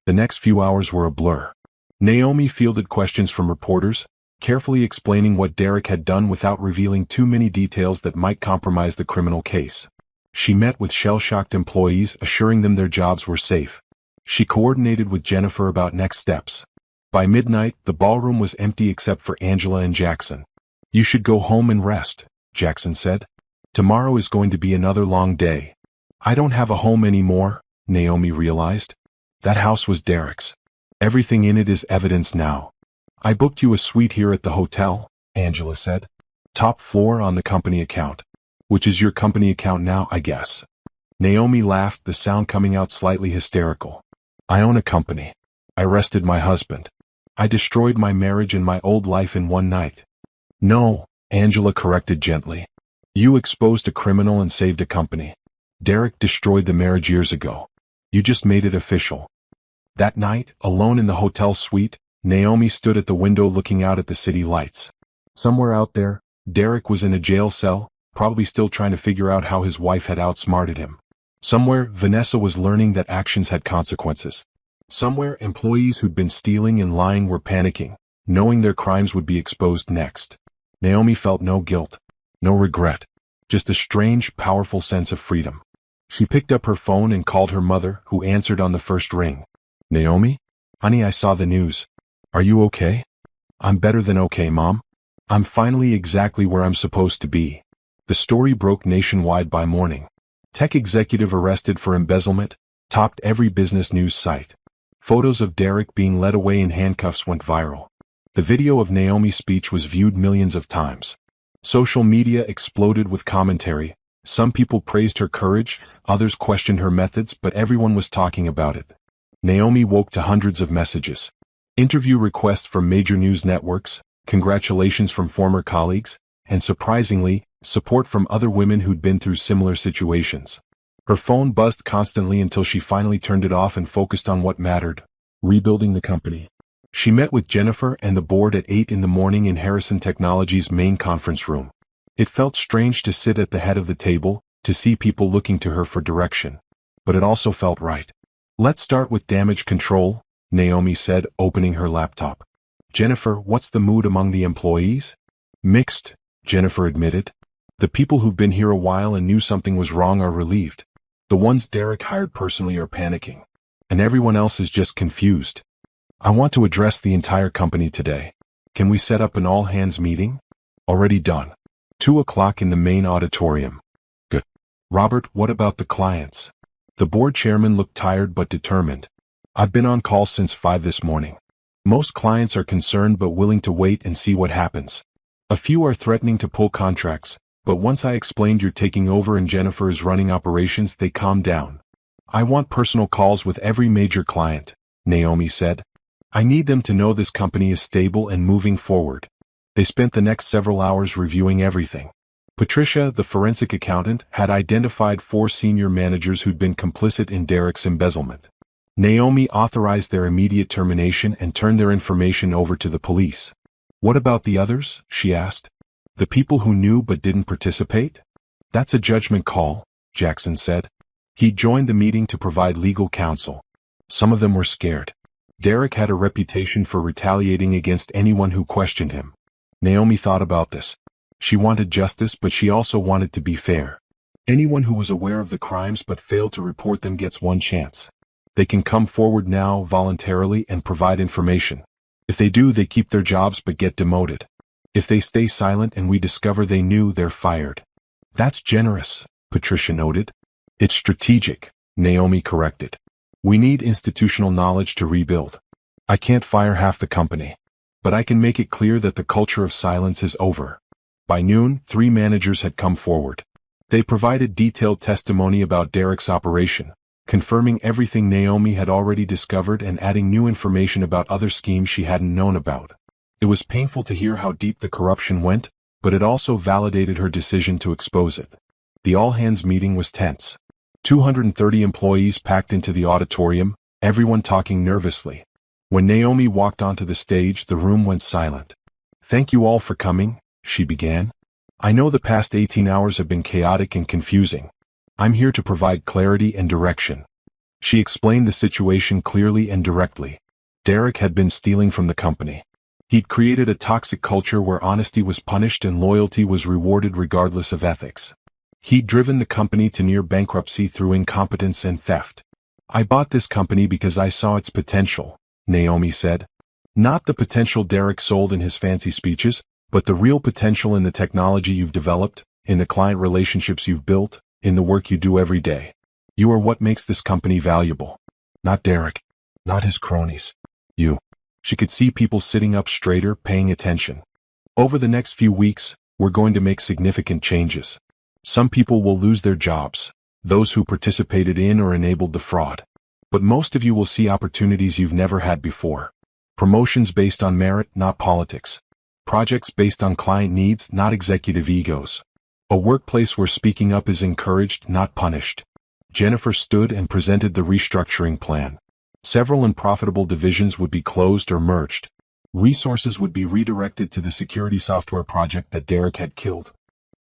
The next few hours were a blur. Naomi fielded questions from reporters, carefully explaining what Derek had done without revealing too many details that might compromise the criminal case. She met with shell-shocked employees, assuring them their jobs were safe. She coordinated with Jennifer about next steps. By midnight, the ballroom was empty except for Angela and Jackson. You should go home and rest, Jackson said. Tomorrow is going to be another long day. I don't have a home anymore, Naomi realized. That house was Derek's. Everything in it is evidence now. I booked you a suite here at the hotel, Angela said. Top floor on the company account. Which is your company account now, I guess. Naomi laughed, the sound coming out slightly hysterical. I own a company. I arrested my husband. I destroyed my marriage and my old life in one night. No, Angela corrected gently. You exposed a criminal and saved a company. Derek destroyed the marriage years ago. You just made it official. That night, alone in the hotel suite, Naomi stood at the window looking out at the city lights. Somewhere out there, Derek was in a jail cell, probably still trying to figure out how his wife had outsmarted him. Somewhere, Vanessa was learning that actions had consequences. Somewhere, employees who'd been stealing and lying were panicking, knowing their crimes would be exposed next. Naomi felt no guilt, no regret, just a strange, powerful sense of freedom. She picked up her phone and called her mother, who answered on the first ring. Naomi? Honey, I saw the news. Are you okay? I'm better than okay, Mom. I'm finally exactly where I'm supposed to be. The story broke nationwide by morning. Tech executive arrested for embezzlement, topped every business news site. Photos of Derek being led away in handcuffs went viral. The video of Naomi's speech was viewed millions of times. Social media exploded with commentary. Some people praised her courage, others questioned her methods, but everyone was talking about it. Naomi woke to hundreds of messages. Interview requests from major news networks, congratulations from former colleagues, and surprisingly, support from other women who'd been through similar situations. Her phone buzzed constantly until she finally turned it off and focused on what mattered: rebuilding the company. She met with Jennifer and the board at 8 in the morning in Harrison Technologies' main conference room. It felt strange to sit at the head of the table, to see people looking to her for direction. But it also felt right. Let's start with damage control, Naomi said, opening her laptop. Jennifer, what's the mood among the employees? Mixed, Jennifer admitted. The people who've been here a while and knew something was wrong are relieved. The ones Derek hired personally are panicking. And everyone else is just confused. I want to address the entire company today. Can we set up an all-hands meeting? Already done. 2 o'clock in the main auditorium. Good. Robert, what about the clients? The board chairman looked tired but determined. I've been on call since 5 this morning. Most clients are concerned but willing to wait and see what happens. A few are threatening to pull contracts, but once I explained you're taking over and Jennifer is running operations, they calmed down. I want personal calls with every major client, Naomi said. I need them to know this company is stable and moving forward. They spent the next several hours reviewing everything. Patricia, the forensic accountant, had identified 4 senior managers who'd been complicit in Derek's embezzlement. Naomi authorized their immediate termination and turned their information over to the police. What about the others? She asked. The people who knew but didn't participate? That's a judgment call, Jackson said. He joined the meeting to provide legal counsel. Some of them were scared. Derek had a reputation for retaliating against anyone who questioned him. Naomi thought about this. She wanted justice, but she also wanted to be fair. Anyone who was aware of the crimes but failed to report them gets one chance. They can come forward now voluntarily and provide information. If they do, they keep their jobs but get demoted. If they stay silent and we discover they knew, they're fired. That's generous, Patricia noted. It's strategic, Naomi corrected. We need institutional knowledge to rebuild. I can't fire half the company, but I can make it clear that the culture of silence is over. By noon, 3 managers had come forward. They provided detailed testimony about Derek's operation, confirming everything Naomi had already discovered and adding new information about other schemes she hadn't known about. It was painful to hear how deep the corruption went, but it also validated her decision to expose it. The all-hands meeting was tense. 230 employees packed into the auditorium, everyone talking nervously. When Naomi walked onto the stage, the room went silent. Thank you all for coming, she began. I know the past 18 hours have been chaotic and confusing. I'm here to provide clarity and direction. She explained the situation clearly and directly. Derek had been stealing from the company. He'd created a toxic culture where honesty was punished and loyalty was rewarded regardless of ethics. He'd driven the company to near bankruptcy through incompetence and theft. I bought this company because I saw its potential, Naomi said. Not the potential Derek sold in his fancy speeches, but the real potential in the technology you've developed, in the client relationships you've built, in the work you do every day. You are what makes this company valuable. Not Derek. Not his cronies. You. She could see people sitting up straighter, paying attention. Over the next few weeks, we're going to make significant changes. Some people will lose their jobs, those who participated in or enabled the fraud. But most of you will see opportunities you've never had before. Promotions based on merit, not politics. Projects based on client needs, not executive egos. A workplace where speaking up is encouraged, not punished. Jennifer stood and presented the restructuring plan. Several unprofitable divisions would be closed or merged. Resources would be redirected to the security software project that Derek had killed.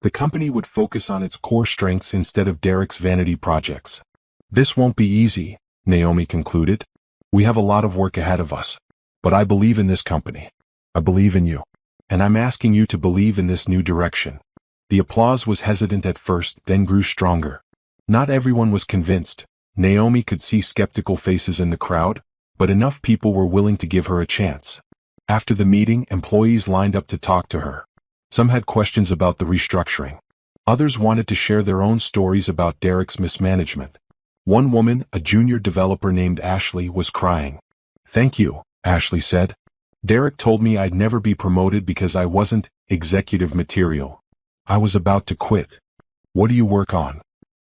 The company would focus on its core strengths instead of Derek's vanity projects. This won't be easy, Naomi concluded. We have a lot of work ahead of us. But I believe in this company. I believe in you. And I'm asking you to believe in this new direction. The applause was hesitant at first, then grew stronger. Not everyone was convinced. Naomi could see skeptical faces in the crowd, but enough people were willing to give her a chance. After the meeting, employees lined up to talk to her. Some had questions about the restructuring. Others wanted to share their own stories about Derek's mismanagement. One woman, a junior developer named Ashley, was crying. Thank you, Ashley said. Derek told me I'd never be promoted because I wasn't executive material. I was about to quit. What do you work on?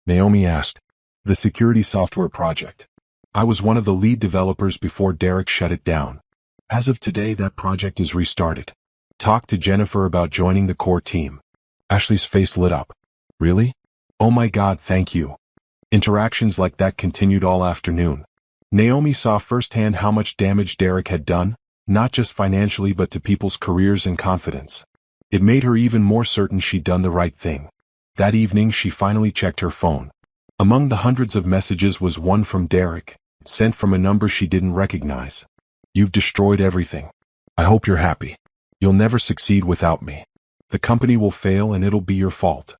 Naomi asked. The security software project. I was one of the lead developers before Derek shut it down. As of today, that project is restarted. Talk to Jennifer about joining the core team. Ashley's face lit up. Really? Oh my God, thank you. Interactions like that continued all afternoon. Naomi saw firsthand how much damage Derek had done, not just financially but to people's careers and confidence. It made her even more certain she'd done the right thing. That evening she finally checked her phone. Among the hundreds of messages was one from Derek, sent from a number she didn't recognize. You've destroyed everything. I hope you're happy. You'll never succeed without me. The company will fail and it'll be your fault.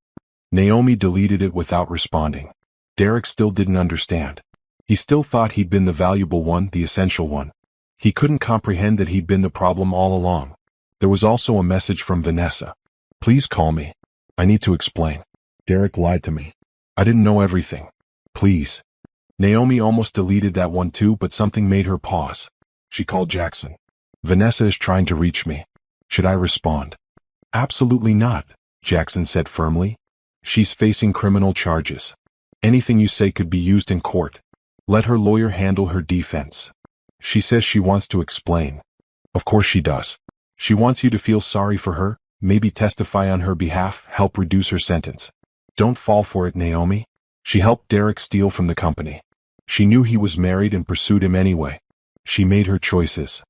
Naomi deleted it without responding. Derek still didn't understand. He still thought he'd been the valuable one, the essential one. He couldn't comprehend that he'd been the problem all along. There was also a message from Vanessa. Please call me. I need to explain. Derek lied to me. I didn't know everything. Please. Naomi almost deleted that one too, but something made her pause. She called Jackson. Vanessa is trying to reach me. Should I respond? Absolutely not, Jackson said firmly. She's facing criminal charges. Anything you say could be used in court. Let her lawyer handle her defense. She says she wants to explain. Of course she does. She wants you to feel sorry for her, maybe testify on her behalf, help reduce her sentence. Don't fall for it, Naomi. She helped Derek steal from the company. She knew he was married and pursued him anyway. She made her choices.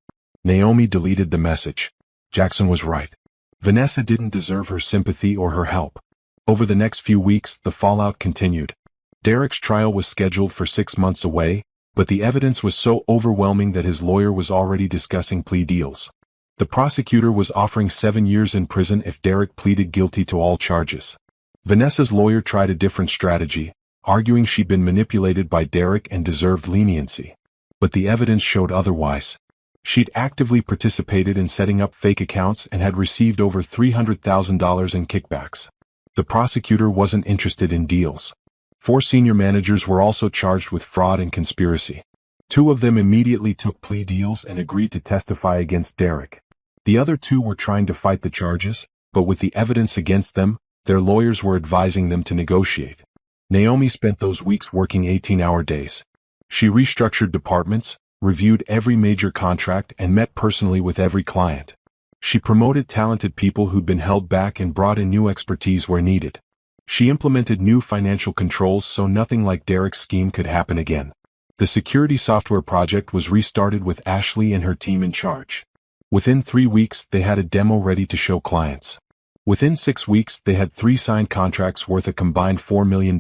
Naomi deleted the message. Jackson was right. Vanessa didn't deserve her sympathy or her help. Over the next few weeks, the fallout continued. Derek's trial was scheduled for 6 months away, but the evidence was so overwhelming that his lawyer was already discussing plea deals. The prosecutor was offering 7 years in prison if Derek pleaded guilty to all charges. Vanessa's lawyer tried a different strategy, arguing she'd been manipulated by Derek and deserved leniency. But the evidence showed otherwise. She'd actively participated in setting up fake accounts and had received over $300,000 in kickbacks. The prosecutor wasn't interested in deals. 4 senior managers were also charged with fraud and conspiracy. 2 of them immediately took plea deals and agreed to testify against Derek. The other 2 were trying to fight the charges, but with the evidence against them, their lawyers were advising them to negotiate. Naomi spent those weeks working 18-hour days. She restructured departments, reviewed every major contract, and met personally with every client. She promoted talented people who'd been held back and brought in new expertise where needed. She implemented new financial controls so nothing like Derek's scheme could happen again. The security software project was restarted with Ashley and her team in charge. Within 3 weeks, they had a demo ready to show clients. Within 6 weeks, they had 3 signed contracts worth a combined $4 million.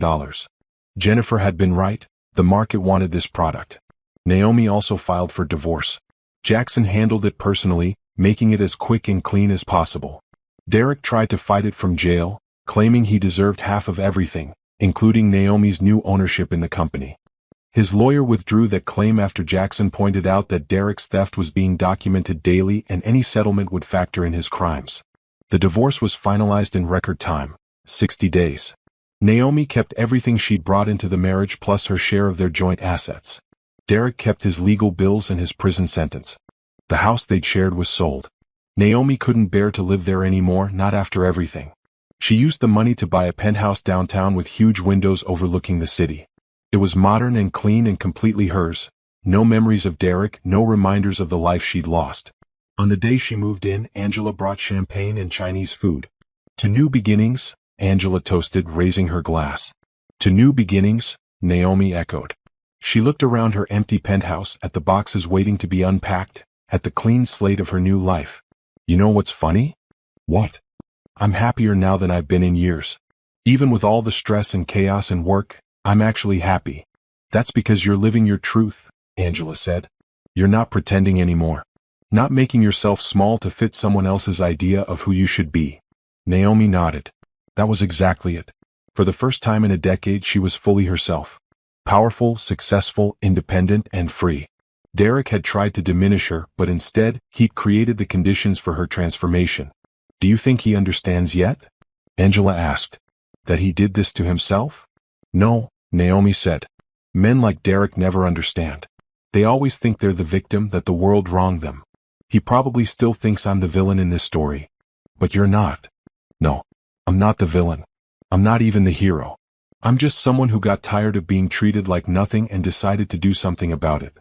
Jennifer had been right. The market wanted this product. Naomi also filed for divorce. Jackson handled it personally, making it as quick and clean as possible. Derek tried to fight it from jail, claiming he deserved half of everything, including Naomi's new ownership in the company. His lawyer withdrew that claim after Jackson pointed out that Derek's theft was being documented daily and any settlement would factor in his crimes. The divorce was finalized in record time, 60 days. Naomi kept everything she'd brought into the marriage plus her share of their joint assets. Derek kept his legal bills and his prison sentence. The house they'd shared was sold. Naomi couldn't bear to live there anymore, not after everything. She used the money to buy a penthouse downtown with huge windows overlooking the city. It was modern and clean and completely hers. No memories of Derek, no reminders of the life she'd lost. On the day she moved in, Angela brought champagne and Chinese food. To new beginnings, Angela toasted, raising her glass. To new beginnings, Naomi echoed. She looked around her empty penthouse, at the boxes waiting to be unpacked, at the clean slate of her new life. You know what's funny? What? I'm happier now than I've been in years. Even with all the stress and chaos and work, I'm actually happy. That's because you're living your truth, Angela said. You're not pretending anymore. Not making yourself small to fit someone else's idea of who you should be. Naomi nodded. That was exactly it. For the first time in a decade, she was fully herself. Powerful, successful, independent, and free. Derek had tried to diminish her, but instead, he'd created the conditions for her transformation. Do you think he understands yet? Angela asked. That he did this to himself? No, Naomi said. Men like Derek never understand. They always think they're the victim, that the world wronged them. He probably still thinks I'm the villain in this story. But you're not. No, I'm not the villain. I'm not even the hero. I'm just someone who got tired of being treated like nothing and decided to do something about it.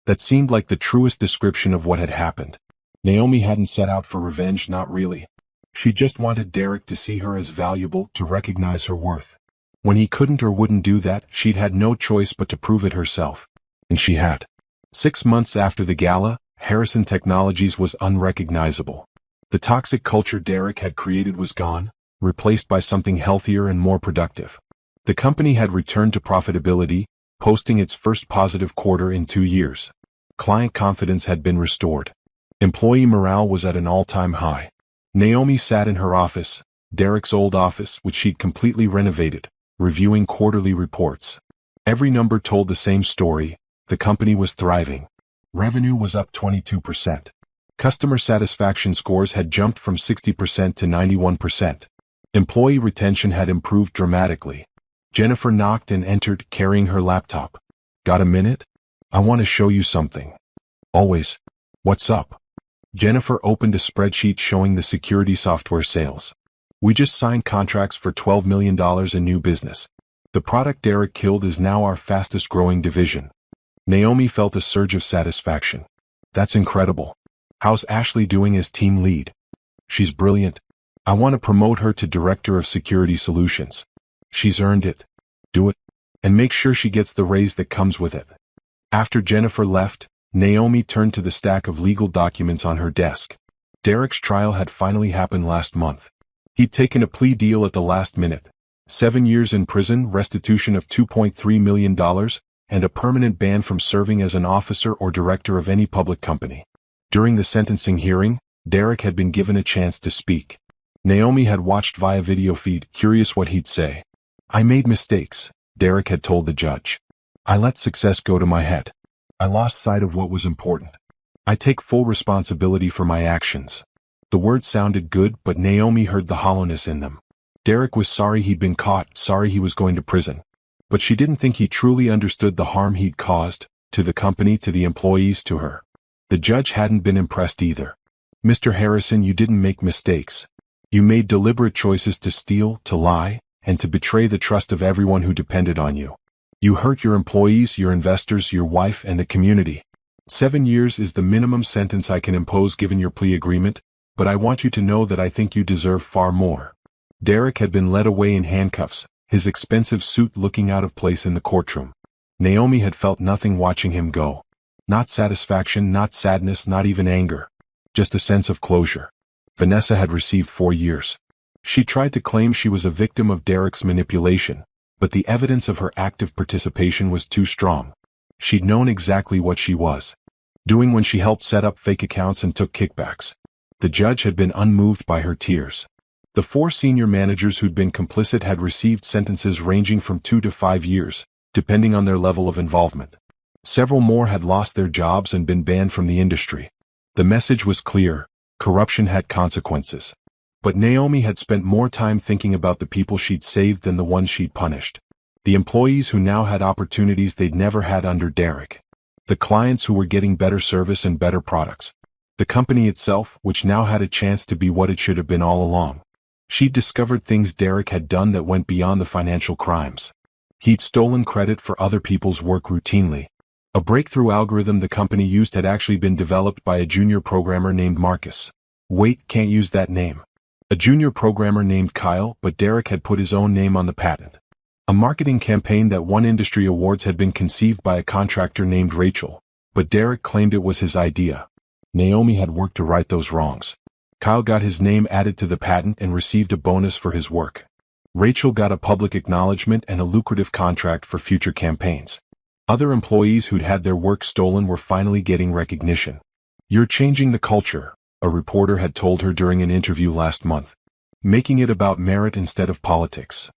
That seemed like the truest description of what had happened. Naomi hadn't set out for revenge, not really. She just wanted Derek to see her as valuable, to recognize her worth. When he couldn't or wouldn't do that, she'd had no choice but to prove it herself. And she had. 6 months after the gala, Harrison Technologies was unrecognizable. The toxic culture Derek had created was gone, replaced by something healthier and more productive. The company had returned to profitability, posting its first positive quarter in 2 years. Client confidence had been restored. Employee morale was at an all-time high. Naomi sat in her office, Derek's old office, which she'd completely renovated, reviewing quarterly reports. Every number told the same story. The company was thriving. Revenue was up 22%. Customer satisfaction scores had jumped from 60% to 91%. Employee retention had improved dramatically. Jennifer knocked and entered, carrying her laptop. Got a minute? I want to show you something. Always. What's up? Jennifer opened a spreadsheet showing the security software sales. We just signed contracts for $12 million in new business. The product Derek killed is now our fastest growing division. Naomi felt a surge of satisfaction. That's incredible. How's Ashley doing as team lead? She's brilliant. I want to promote her to Director of Security Solutions. She's earned it. Do it. And make sure she gets the raise that comes with it." After Jennifer left, Naomi turned to the stack of legal documents on her desk. Derek's trial had finally happened last month. He'd taken a plea deal at the last minute. 7 years in prison, restitution of $2.3 million, and a permanent ban from serving as an officer or director of any public company. During the sentencing hearing, Derek had been given a chance to speak. Naomi had watched via video feed, curious what he'd say. "I made mistakes," Derek had told the judge. "I let success go to my head. I lost sight of what was important. I take full responsibility for my actions." The words sounded good, but Naomi heard the hollowness in them. Derek was sorry he'd been caught, sorry he was going to prison. But she didn't think he truly understood the harm he'd caused, to the company, to the employees, to her. The judge hadn't been impressed either. "Mr. Harrison, you didn't make mistakes. You made deliberate choices to steal, to lie, and to betray the trust of everyone who depended on you. You hurt your employees, your investors, your wife, and the community. 7 years is the minimum sentence I can impose given your plea agreement, but I want you to know that I think you deserve far more." Derek had been led away in handcuffs, his expensive suit looking out of place in the courtroom. Naomi had felt nothing watching him go. Not satisfaction, not sadness, not even anger. Just a sense of closure. Vanessa had received 4 years. She tried to claim she was a victim of Derek's manipulation, but the evidence of her active participation was too strong. She'd known exactly what she was doing when she helped set up fake accounts and took kickbacks. The judge had been unmoved by her tears. The 4 senior managers who'd been complicit had received sentences ranging from 2 to 5 years, depending on their level of involvement. Several more had lost their jobs and been banned from the industry. The message was clear: corruption had consequences. But Naomi had spent more time thinking about the people she'd saved than the ones she'd punished. The employees who now had opportunities they'd never had under Derek. The clients who were getting better service and better products. The company itself, which now had a chance to be what it should have been all along. She'd discovered things Derek had done that went beyond the financial crimes. He'd stolen credit for other people's work routinely. A breakthrough algorithm the company used had actually been developed by a junior programmer named Marcus. Wait, can't use that name. A junior programmer named Kyle, but Derek had put his own name on the patent. A marketing campaign that won industry awards had been conceived by a contractor named Rachel, but Derek claimed it was his idea. Naomi had worked to right those wrongs. Kyle got his name added to the patent and received a bonus for his work. Rachel got a public acknowledgement and a lucrative contract for future campaigns. Other employees who'd had their work stolen were finally getting recognition. "You're changing the culture," a reporter had told her during an interview last month. "Making it about merit instead of politics."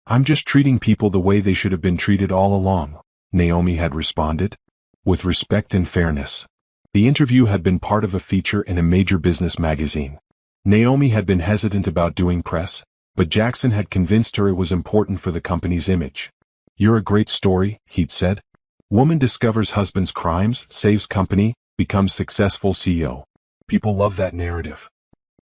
"I'm just treating people the way they should have been treated all along," Naomi had responded. With respect and fairness. The interview had been part of a feature in a major business magazine. Naomi had been hesitant about doing press, but Jackson had convinced her it was important for the company's image. "You're a great story," he'd said. "Woman discovers husband's crimes, saves company, becomes successful CEO. People love that narrative."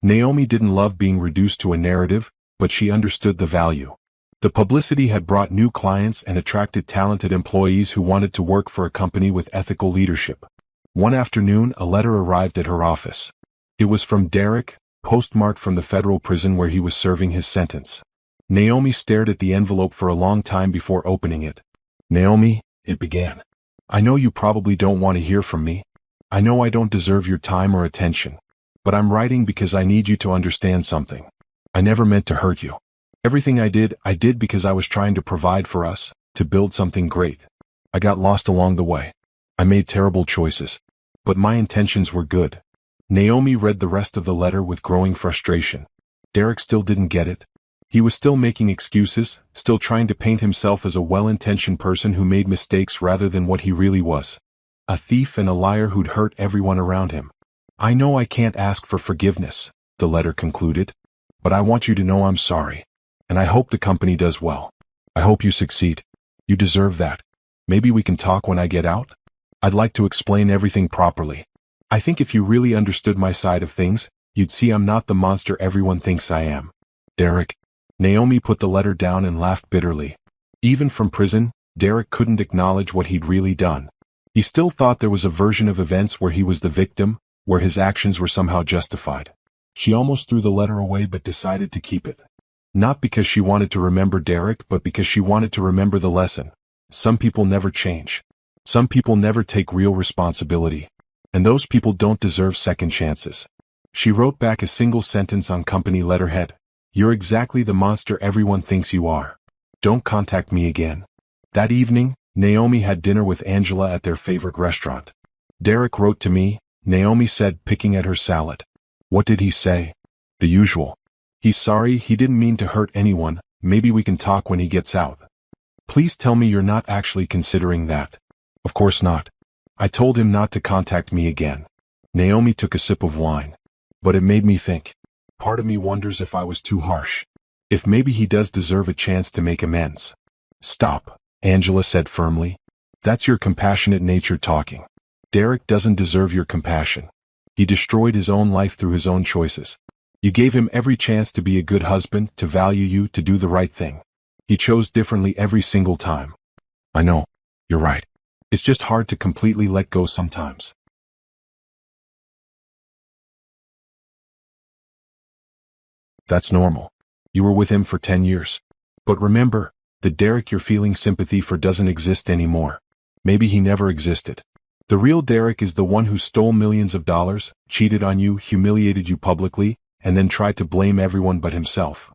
Naomi didn't love being reduced to a narrative, but she understood the value. The publicity had brought new clients and attracted talented employees who wanted to work for a company with ethical leadership. One afternoon, a letter arrived at her office. It was from Derek, postmarked from the federal prison where he was serving his sentence. Naomi stared at the envelope for a long time before opening it. "Naomi," it began. "I know you probably don't want to hear from me. I know I don't deserve your time or attention. But I'm writing because I need you to understand something. I never meant to hurt you. Everything I did because I was trying to provide for us, to build something great. I got lost along the way. I made terrible choices. But my intentions were good." Naomi read the rest of the letter with growing frustration. Derek still didn't get it. He was still making excuses, still trying to paint himself as a well-intentioned person who made mistakes rather than what he really was. A thief and a liar who'd hurt everyone around him. "I know I can't ask for forgiveness," the letter concluded, "but I want you to know I'm sorry. And I hope the company does well. I hope you succeed. You deserve that. Maybe we can talk when I get out? I'd like to explain everything properly. I think if you really understood my side of things, you'd see I'm not the monster everyone thinks I am. Derek." Naomi put the letter down and laughed bitterly. Even from prison, Derek couldn't acknowledge what he'd really done. He still thought there was a version of events where he was the victim, where his actions were somehow justified. She almost threw the letter away but decided to keep it. Not because she wanted to remember Derek, but because she wanted to remember the lesson. Some people never change. Some people never take real responsibility. And those people don't deserve second chances. She wrote back a single sentence on company letterhead. "You're exactly the monster everyone thinks you are. Don't contact me again." That evening, Naomi had dinner with Angela at their favorite restaurant. "Derek wrote to me," Naomi said, picking at her salad. "What did he say?" "The usual. He's sorry, he didn't mean to hurt anyone, maybe we can talk when he gets out." "Please tell me you're not actually considering that." "Of course not. I told him not to contact me again." Naomi took a sip of wine. "But it made me think. Part of me wonders if I was too harsh. If maybe he does deserve a chance to make amends." "Stop," Angela said firmly. "That's your compassionate nature talking. Derek doesn't deserve your compassion. He destroyed his own life through his own choices. You gave him every chance to be a good husband, to value you, to do the right thing. He chose differently every single time." "I know. You're right. It's just hard to completely let go sometimes." "That's normal. You were with him for 10 years. But remember, the Derek you're feeling sympathy for doesn't exist anymore. Maybe he never existed. The real Derek is the one who stole millions of dollars, cheated on you, humiliated you publicly, and then tried to blame everyone but himself."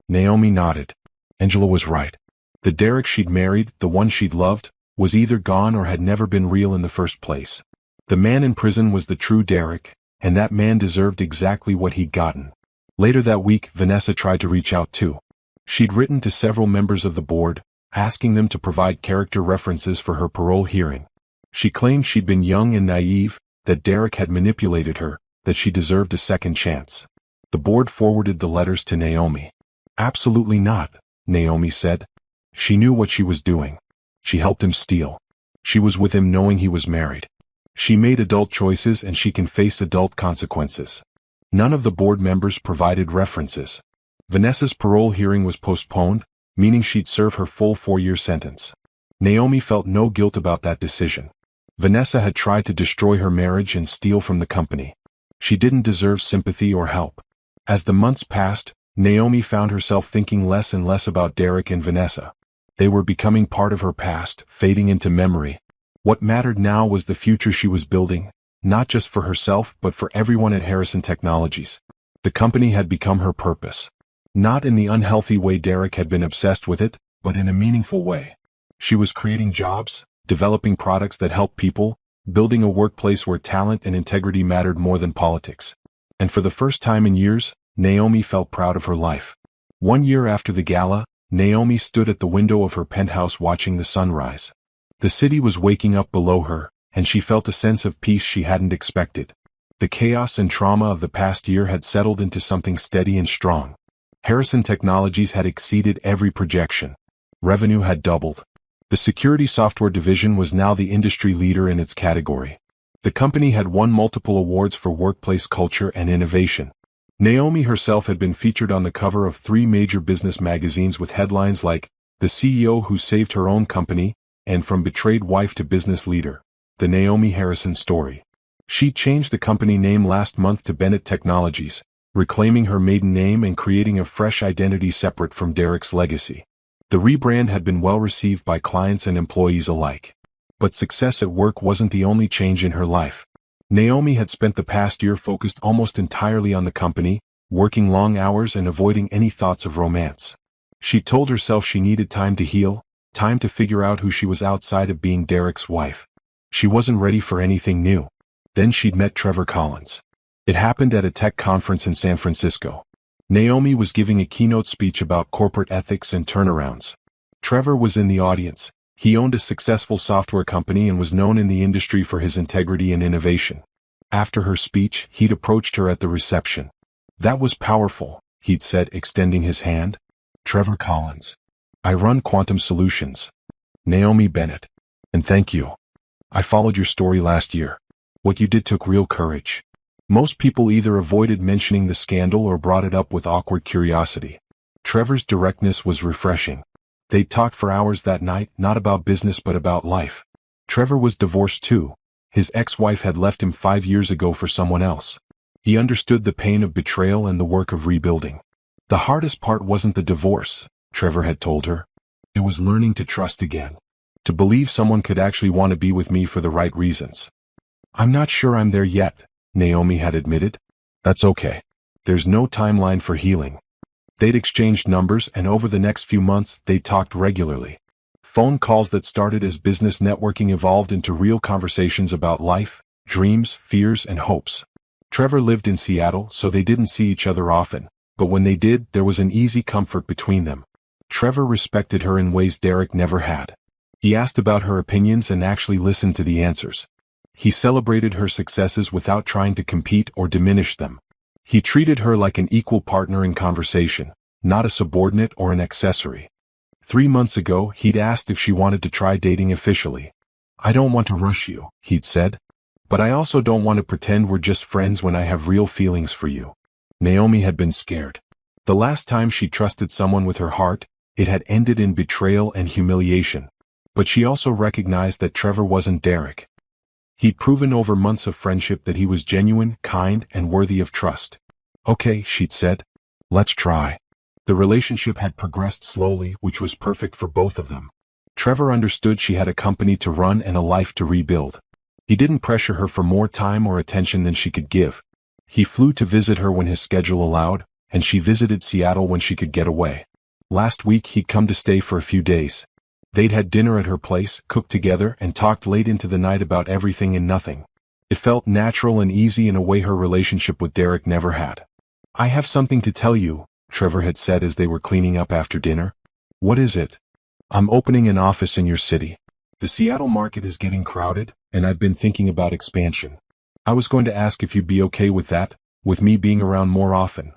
Naomi nodded. Angela was right. The Derek she'd married, the one she'd loved, was either gone or had never been real in the first place. The man in prison was the true Derek, and that man deserved exactly what he'd gotten. Later that week, Vanessa tried to reach out too. She'd written to several members of the board, asking them to provide character references for her parole hearing. She claimed she'd been young and naive, that Derek had manipulated her, that she deserved a second chance. The board forwarded the letters to Naomi. "Absolutely not," Naomi said. "She knew what she was doing. She helped him steal. She was with him knowing he was married. She made adult choices and she can face adult consequences." None of the board members provided references. Vanessa's parole hearing was postponed, meaning she'd serve her full 4-year sentence. Naomi felt no guilt about that decision. Vanessa had tried to destroy her marriage and steal from the company. She didn't deserve sympathy or help. As the months passed, Naomi found herself thinking less and less about Derek and Vanessa. They were becoming part of her past, fading into memory. What mattered now was the future she was building, not just for herself but for everyone at Harrison Technologies. The company had become her purpose. Not in the unhealthy way Derek had been obsessed with it, but in a meaningful way. She was creating jobs, developing products that helped people, building a workplace where talent and integrity mattered more than politics. And for the first time in years, Naomi felt proud of her life. 1 year after the gala, Naomi stood at the window of her penthouse watching the sunrise. The city was waking up below her, and she felt a sense of peace she hadn't expected. The chaos and trauma of the past year had settled into something steady and strong. Harrison Technologies had exceeded every projection. Revenue had doubled. The security software division was now the industry leader in its category. The company had won multiple awards for workplace culture and innovation. Naomi herself had been featured on the cover of 3 major business magazines with headlines like, "The CEO Who Saved Her Own Company," and "From Betrayed Wife to Business Leader, The Naomi Harrison Story." She changed the company name last month to Bennett Technologies, reclaiming her maiden name and creating a fresh identity separate from Derek's legacy. The rebrand had been well received by clients and employees alike. But success at work wasn't the only change in her life. Naomi had spent the past year focused almost entirely on the company, working long hours and avoiding any thoughts of romance. She told herself she needed time to heal, time to figure out who she was outside of being Derek's wife. She wasn't ready for anything new. Then she'd met Trevor Collins. It happened at a tech conference in San Francisco. Naomi was giving a keynote speech about corporate ethics and turnarounds. Trevor was in the audience. He owned a successful software company and was known in the industry for his integrity and innovation. After her speech, he'd approached her at the reception. "That was powerful," he'd said, extending his hand. "Trevor Collins. I run Quantum Solutions. Naomi Bennett. And thank you. I followed your story last year. What you did took real courage." Most people either avoided mentioning the scandal or brought it up with awkward curiosity. Trevor's directness was refreshing. They talked for hours that night, not about business but about life. Trevor was divorced too. His ex-wife had left him 5 years ago for someone else. He understood the pain of betrayal and the work of rebuilding. The hardest part wasn't the divorce, Trevor had told her. It was learning to trust again. To believe someone could actually want to be with me for the right reasons. I'm not sure I'm there yet, Naomi had admitted. That's okay. There's no timeline for healing. They'd exchanged numbers, and over the next few months they talked regularly. Phone calls that started as business networking evolved into real conversations about life, dreams, fears, and hopes. Trevor lived in Seattle, so they didn't see each other often, but when they did, there was an easy comfort between them. Trevor respected her in ways Derek never had. He asked about her opinions and actually listened to the answers. He celebrated her successes without trying to compete or diminish them. He treated her like an equal partner in conversation, not a subordinate or an accessory. 3 months ago, he'd asked if she wanted to try dating officially. I don't want to rush you, he'd said. But I also don't want to pretend we're just friends when I have real feelings for you. Naomi had been scared. The last time she trusted someone with her heart, it had ended in betrayal and humiliation. But she also recognized that Trevor wasn't Derek. He'd proven over months of friendship that he was genuine, kind, and worthy of trust. Okay, she'd said. Let's try. The relationship had progressed slowly, which was perfect for both of them. Trevor understood she had a company to run and a life to rebuild. He didn't pressure her for more time or attention than she could give. He flew to visit her when his schedule allowed, and she visited Seattle when she could get away. Last week he'd come to stay for a few days. They'd had dinner at her place, cooked together, and talked late into the night about everything and nothing. It felt natural and easy in a way her relationship with Derek never had. I have something to tell you, Trevor had said as they were cleaning up after dinner. What is it? I'm opening an office in your city. The Seattle market is getting crowded, and I've been thinking about expansion. I was going to ask if you'd be okay with that, with me being around more often.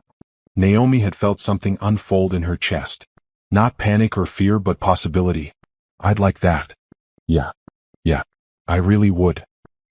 Naomi had felt something unfold in her chest. Not panic or fear, but possibility. I'd like that. Yeah, I really would.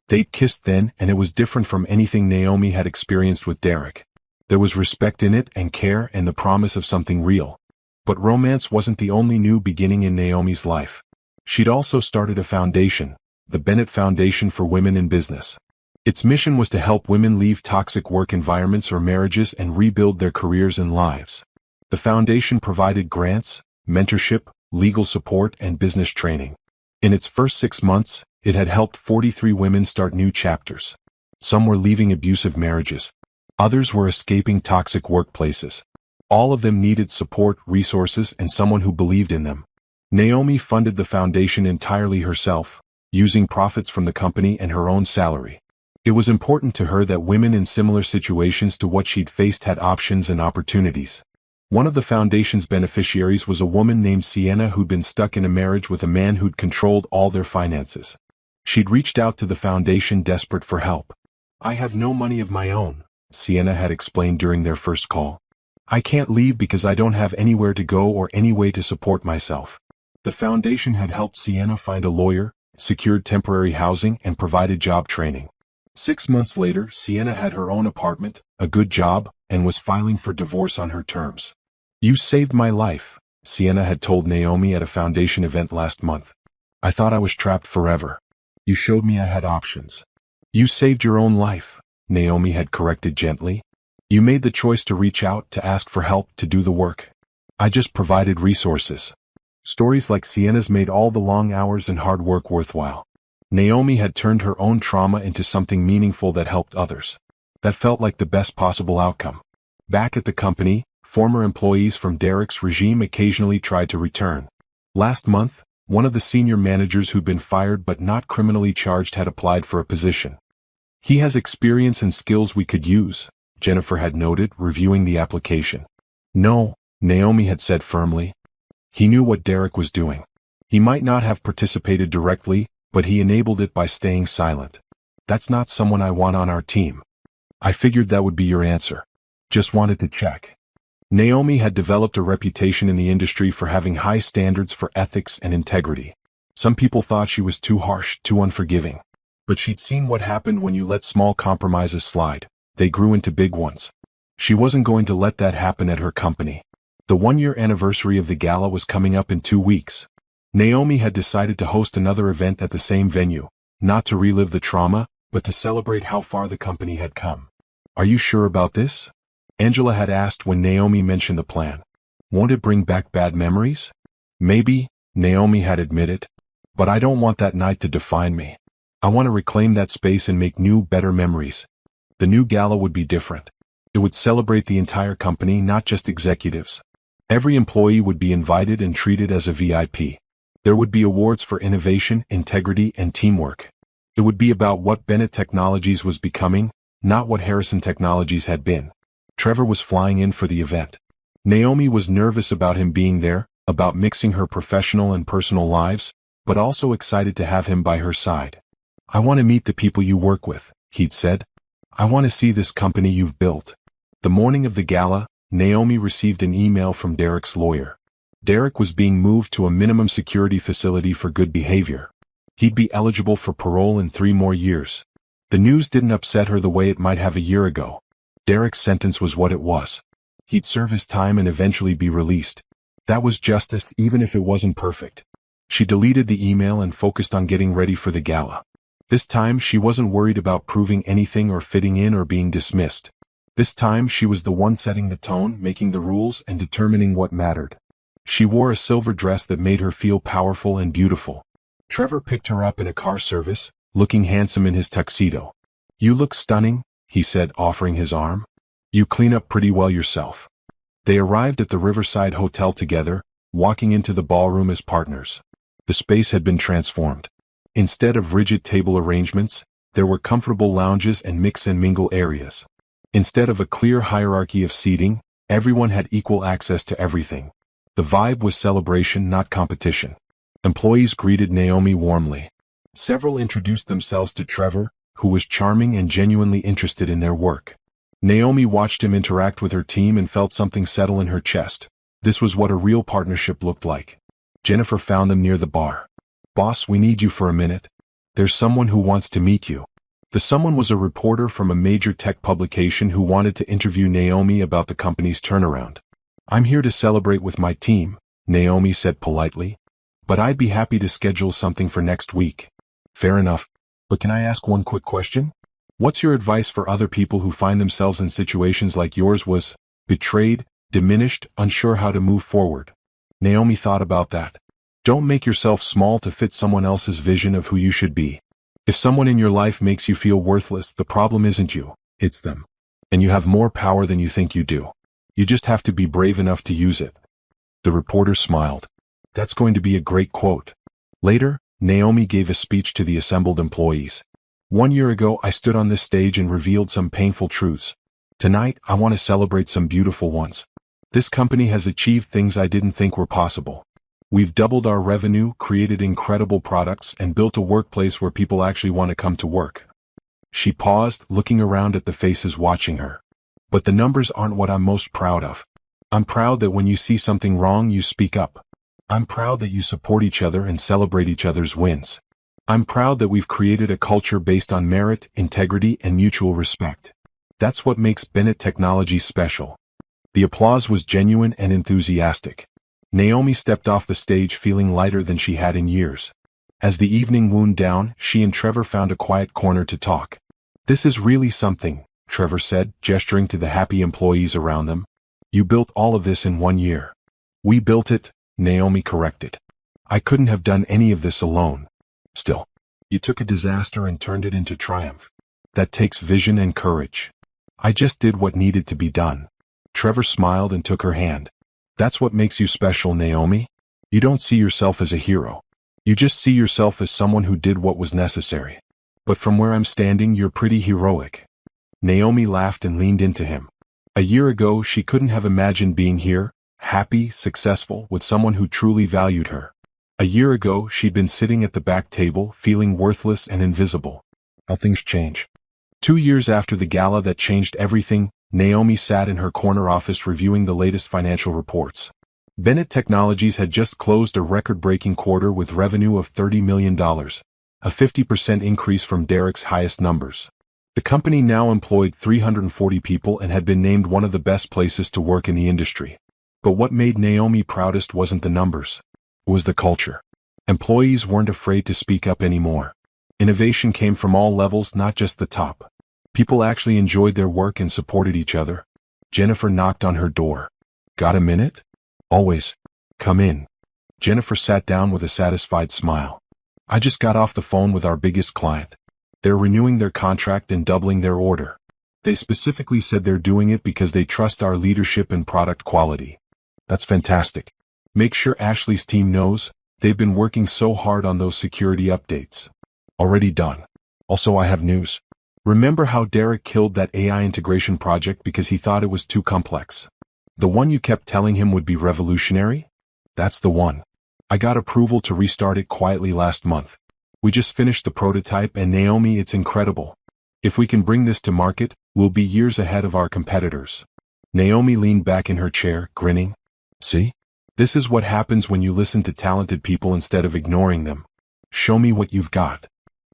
They'd kissed then, and it was different from anything Naomi had experienced with Derek. There was respect in it, and care, and the promise of something real. But romance wasn't the only new beginning in Naomi's life. She'd also started a foundation, the Bennett Foundation for Women in Business. Its mission was to help women leave toxic work environments or marriages and rebuild their careers and lives. The foundation provided grants, mentorship, legal support, and business training. In its first 6 months, it had helped 43 women start new chapters. Some were leaving abusive marriages. Others were escaping toxic workplaces. All of them needed support, resources, and someone who believed in them. Naomi funded the foundation entirely herself, using profits from the company and her own salary. It was important to her that women in similar situations to what she'd faced had options and opportunities. One of the foundation's beneficiaries was a woman named Sienna who'd been stuck in a marriage with a man who'd controlled all their finances. She'd reached out to the foundation desperate for help. I have no money of my own, Sienna had explained during their first call. I can't leave because I don't have anywhere to go or any way to support myself. The foundation had helped Sienna find a lawyer, secured temporary housing, and provided job training. 6 months later, Sienna had her own apartment, a good job, and was filing for divorce on her terms. You saved my life, Sienna had told Naomi at a foundation event last month. I thought I was trapped forever. You showed me I had options. You saved your own life, Naomi had corrected gently. You made the choice to reach out, to ask for help, to do the work. I just provided resources. Stories like Sienna's made all the long hours and hard work worthwhile. Naomi had turned her own trauma into something meaningful that helped others. That felt like the best possible outcome. Back at the company, former employees from Derek's regime occasionally tried to return. Last month, one of the senior managers who'd been fired but not criminally charged had applied for a position. He has experience and skills we could use, Jennifer had noted, reviewing the application. No, Naomi had said firmly. He knew what Derek was doing. He might not have participated directly, but he enabled it by staying silent. That's not someone I want on our team. I figured that would be your answer. Just wanted to check. Naomi had developed a reputation in the industry for having high standards for ethics and integrity. Some people thought she was too harsh, too unforgiving. But she'd seen what happened when you let small compromises slide. They grew into big ones. She wasn't going to let that happen at her company. The 1-year anniversary of the Gala was coming up in 2 weeks. Naomi had decided to host another event at the same venue, not to relive the trauma, but to celebrate how far the company had come. Are you sure about this? Angela had asked when Naomi mentioned the plan. Won't it bring back bad memories? Maybe, Naomi had admitted. But I don't want that night to define me. I want to reclaim that space and make new, better memories. The new gala would be different. It would celebrate the entire company, not just executives. Every employee would be invited and treated as a VIP. There would be awards for innovation, integrity, and teamwork. It would be about what Bennett Technologies was becoming, not what Harrison Technologies had been. Trevor was flying in for the event. Naomi was nervous about him being there, about mixing her professional and personal lives, but also excited to have him by her side. I want to meet the people you work with, he'd said. I want to see this company you've built. The morning of the gala, Naomi received an email from Derek's lawyer. Derek was being moved to a minimum security facility for good behavior. He'd be eligible for parole in 3 more years. The news didn't upset her the way it might have a year ago. Derek's sentence was what it was. He'd serve his time and eventually be released. That was justice, even if it wasn't perfect. She deleted the email and focused on getting ready for the gala. This time she wasn't worried about proving anything or fitting in or being dismissed. This time she was the one setting the tone, making the rules, and determining what mattered. She wore a silver dress that made her feel powerful and beautiful. Trevor picked her up in a car service, looking handsome in his tuxedo. You look stunning, he said, offering his arm. You clean up pretty well yourself. They arrived at the Riverside Hotel together, walking into the ballroom as partners. The space had been transformed. Instead of rigid table arrangements, there were comfortable lounges and mix and mingle areas. Instead of a clear hierarchy of seating, everyone had equal access to everything. The vibe was celebration, not competition. Employees greeted Naomi warmly. Several introduced themselves to Trevor, who was charming and genuinely interested in their work. Naomi watched him interact with her team and felt something settle in her chest. This was what a real partnership looked like. Jennifer found them near the bar. Boss, we need you for a minute. There's someone who wants to meet you. The someone was a reporter from a major tech publication who wanted to interview Naomi about the company's turnaround. I'm here to celebrate with my team, Naomi said politely. But I'd be happy to schedule something for next week. Fair enough. But can I ask one quick question? What's your advice for other people who find themselves in situations like yours was betrayed, diminished, unsure how to move forward? Naomi thought about that. Don't make yourself small to fit someone else's vision of who you should be. If someone in your life makes you feel worthless, the problem isn't you, it's them. And you have more power than you think you do. You just have to be brave enough to use it. The reporter smiled. That's going to be a great quote. Later, Naomi gave a speech to the assembled employees. 1 year ago, I stood on this stage and revealed some painful truths. Tonight, I want to celebrate some beautiful ones. This company has achieved things I didn't think were possible. We've doubled our revenue, created incredible products, and built a workplace where people actually want to come to work. She paused, looking around at the faces watching her. But the numbers aren't what I'm most proud of. I'm proud that when you see something wrong, you speak up. I'm proud that you support each other and celebrate each other's wins. I'm proud that we've created a culture based on merit, integrity, and mutual respect. That's what makes Bennett Technologies special. The applause was genuine and enthusiastic. Naomi stepped off the stage feeling lighter than she had in years. As the evening wound down, she and Trevor found a quiet corner to talk. This is really something, Trevor said, gesturing to the happy employees around them. You built all of this in 1 year. We built it, Naomi corrected. I couldn't have done any of this alone. Still, you took a disaster and turned it into triumph. That takes vision and courage. I just did what needed to be done. Trevor smiled and took her hand. That's what makes you special, Naomi. You don't see yourself as a hero. You just see yourself as someone who did what was necessary. But from where I'm standing, you're pretty heroic. Naomi laughed and leaned into him. A year ago, she couldn't have imagined being here, happy, successful, with someone who truly valued her. A year ago, she'd been sitting at the back table, feeling worthless and invisible. How things change. 2 years after the gala that changed everything, Naomi sat in her corner office reviewing the latest financial reports. Bennett Technologies had just closed a record-breaking quarter with revenue of $30 million, a 50% increase from Derek's highest numbers. The company now employed 340 people and had been named one of the best places to work in the industry. But what made Naomi proudest wasn't the numbers. It was the culture. Employees weren't afraid to speak up anymore. Innovation came from all levels, not just the top. People actually enjoyed their work and supported each other. Jennifer knocked on her door. Got a minute? Always. Come in. Jennifer sat down with a satisfied smile. I just got off the phone with our biggest client. They're renewing their contract and doubling their order. They specifically said they're doing it because they trust our leadership and product quality. That's fantastic. Make sure Ashley's team knows they've been working so hard on those security updates. Already done. Also, I have news. Remember how Derek killed that AI integration project because he thought it was too complex? The one you kept telling him would be revolutionary? That's the one. I got approval to restart it quietly last month. We just finished the prototype and Naomi, it's incredible. If we can bring this to market, we'll be years ahead of our competitors. Naomi leaned back in her chair, grinning. See? This is what happens when you listen to talented people instead of ignoring them. Show me what you've got.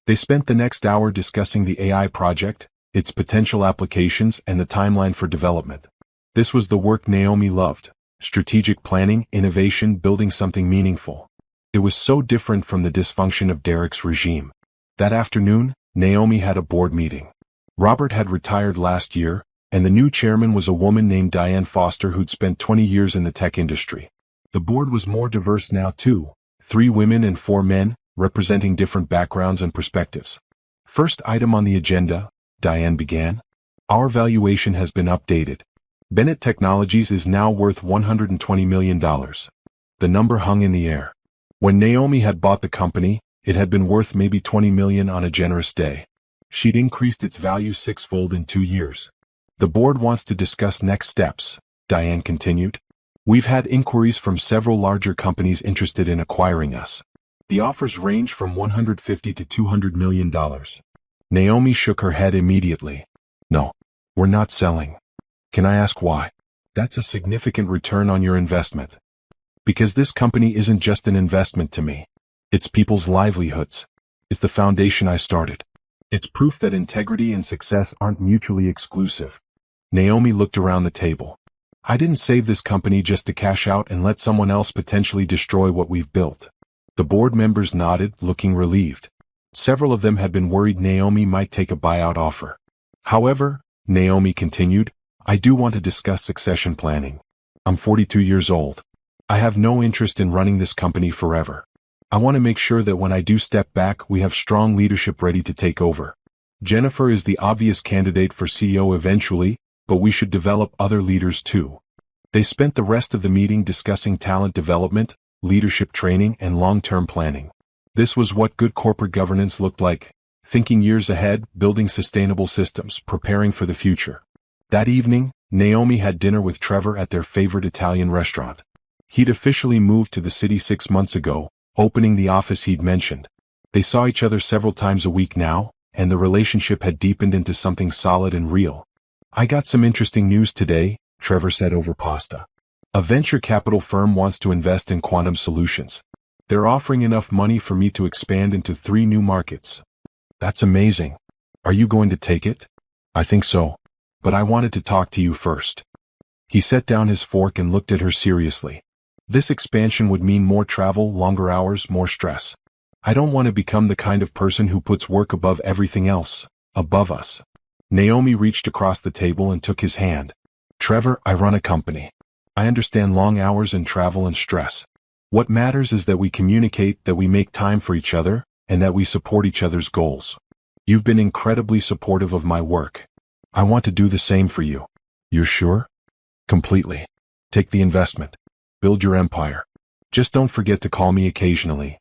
They spent the next hour discussing the AI project, its potential applications, and the timeline for development. This was the work Naomi loved. Strategic planning, innovation, building something meaningful. It was so different from the dysfunction of Derek's regime. That afternoon, Naomi had a board meeting. Robert had retired last year, and the new chairman was a woman named Diane Foster who'd spent 20 years in the tech industry. The board was more diverse now too, 3 women and 4 men, representing different backgrounds and perspectives. First item on the agenda, Diane began. Our valuation has been updated. Bennett Technologies is now worth $120 million. The number hung in the air. When Naomi had bought the company, it had been worth maybe $20 million on a generous day. She'd increased its value 6-fold in 2 years. The board wants to discuss next steps, Diane continued. We've had inquiries from several larger companies interested in acquiring us. The offers range from $150 to $200 million. Naomi shook her head immediately. No, we're not selling. Can I ask why? That's a significant return on your investment. Because this company isn't just an investment to me. It's people's livelihoods. It's the foundation I started. It's proof that integrity and success aren't mutually exclusive. Naomi looked around the table. I didn't save this company just to cash out and let someone else potentially destroy what we've built. The board members nodded, looking relieved. Several of them had been worried Naomi might take a buyout offer. However, Naomi continued, I do want to discuss succession planning. I'm 42 years old. I have no interest in running this company forever. I want to make sure that when I do step back, we have strong leadership ready to take over. Jennifer is the obvious candidate for CEO eventually, but we should develop other leaders too. They spent the rest of the meeting discussing talent development, leadership training, and long-term planning. This was what good corporate governance looked like, thinking years ahead, building sustainable systems, preparing for the future. That evening, Naomi had dinner with Trevor at their favorite Italian restaurant. He'd officially moved to the city 6 months ago, opening the office he'd mentioned. They saw each other several times a week now, and the relationship had deepened into something solid and real. I got some interesting news today, Trevor said over pasta. A venture capital firm wants to invest in quantum solutions. They're offering enough money for me to expand into 3 new markets. That's amazing. Are you going to take it? I think so. But I wanted to talk to you first. He set down his fork and looked at her seriously. This expansion would mean more travel, longer hours, more stress. I don't want to become the kind of person who puts work above everything else, above us. Naomi reached across the table and took his hand. Trevor, I run a company. I understand long hours and travel and stress. What matters is that we communicate, that we make time for each other, and that we support each other's goals. You've been incredibly supportive of my work. I want to do the same for you. You're sure? Completely. Take the investment. Build your empire. Just don't forget to call me occasionally.